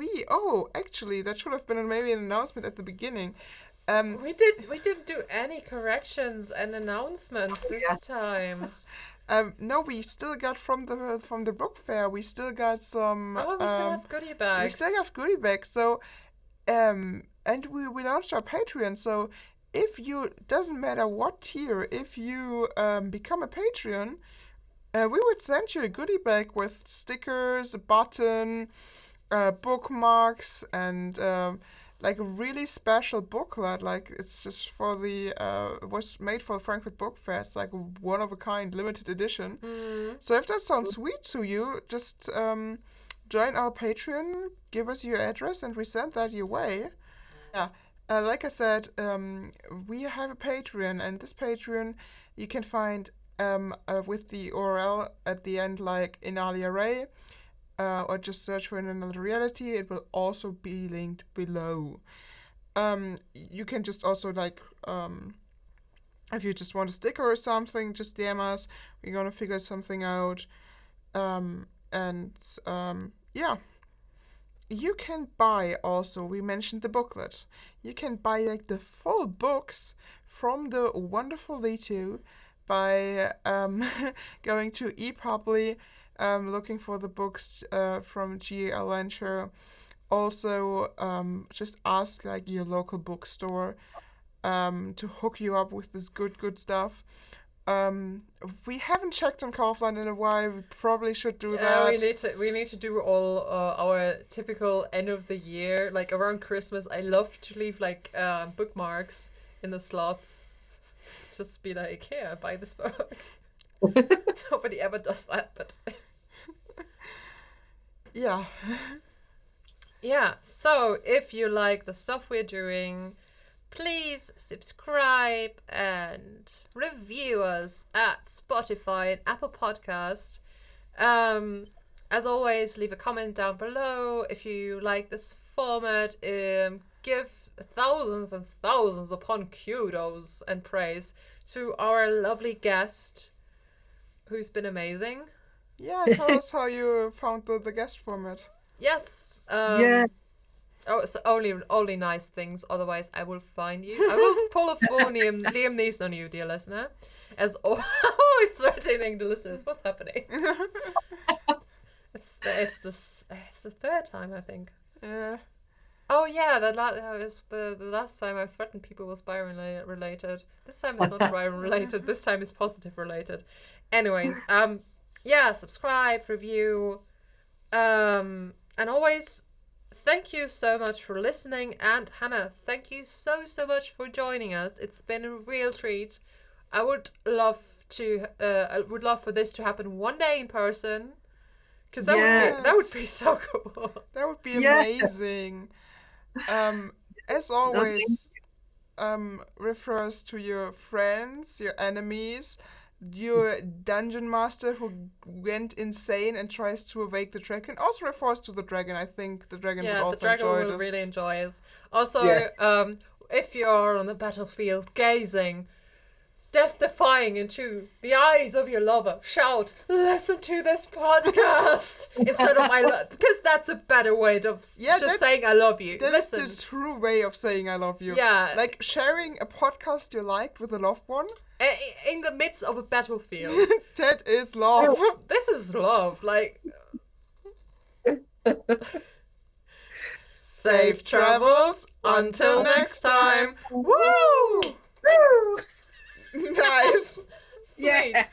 actually that should have been maybe an announcement at the beginning. We didn't do any corrections and announcements this time. No, we still got from the book fair. We still got some. Oh, we still have goodie bags. We still have goodie bags. So, and we launched our Patreon. So, if you doesn't matter what tier, if you become a Patreon, we would send you a goodie bag with stickers, a button, bookmarks, and like a really special booklet. Like it's just for the it was made for Frankfurt Book Fair. It's like a one of a kind limited edition. So if that sounds sweet to you, just join our Patreon, give us your address, and we send that your way. Yeah. Like I said, we have a Patreon, and this Patreon you can find with the URL at the end, like in AliArray, or just search for another reality. It will also be linked below. You can just also like, if you just want a sticker or something, just DM us. We're gonna figure something out. Yeah. You can buy also, we mentioned the booklet. You can buy like the full books from the wonderful Litu by going to ePubly, looking for the books from J.E.L.Lehnsherr. Also, just ask like your local bookstore to hook you up with this good stuff. We haven't checked on Kaufland in a while. We probably should do that. We need to do all our typical end of the year, like around Christmas. I love to leave like bookmarks in the slots. Just be like, here, buy this book. Nobody ever does that, but yeah. Yeah. So if you like the stuff we're doing, please subscribe and review us at Spotify and Apple Podcast. As always, leave a comment down below if you like this format. Give thousands and thousands upon kudos and praise to our lovely guest, who's been amazing. Yeah, tell us how you found the guest format. Yes. Yes. Oh, it's only nice things. Otherwise, I will find you. I will pull a full Liam Neeson on you, dear listener. As always, threatening the listeners. What's happening? It's the third time, I think. Yeah. Oh yeah, the last time I threatened people was Byron related. This time it's not Byron related. This time it's positive related. Anyways, yeah, subscribe, review, and always. Thank you so much for listening, and Hannah, thank you so much for joining us. It's been a real treat. I would love for this to happen one day in person, because that would be so cool. That would be amazing. As always, refer us to your friends, your enemies, your dungeon master who went insane and tries to awake the dragon also refers to the dragon. I think the dragon would Yeah, the also dragon enjoy will this. really enjoy it. Also, Yes. if you're on the battlefield gazing, death-defying into the eyes of your lover, shout, "Listen to this podcast!" instead of "I love," because that's a better way of saying "I love you." That is Listen, the true way of saying I love you. Yeah. Like sharing a podcast you liked with a loved one. in the midst of a battlefield. That is love. This is love. Like, safe travels until next time. Woo! Woo! Nice. Sweet. Yeah.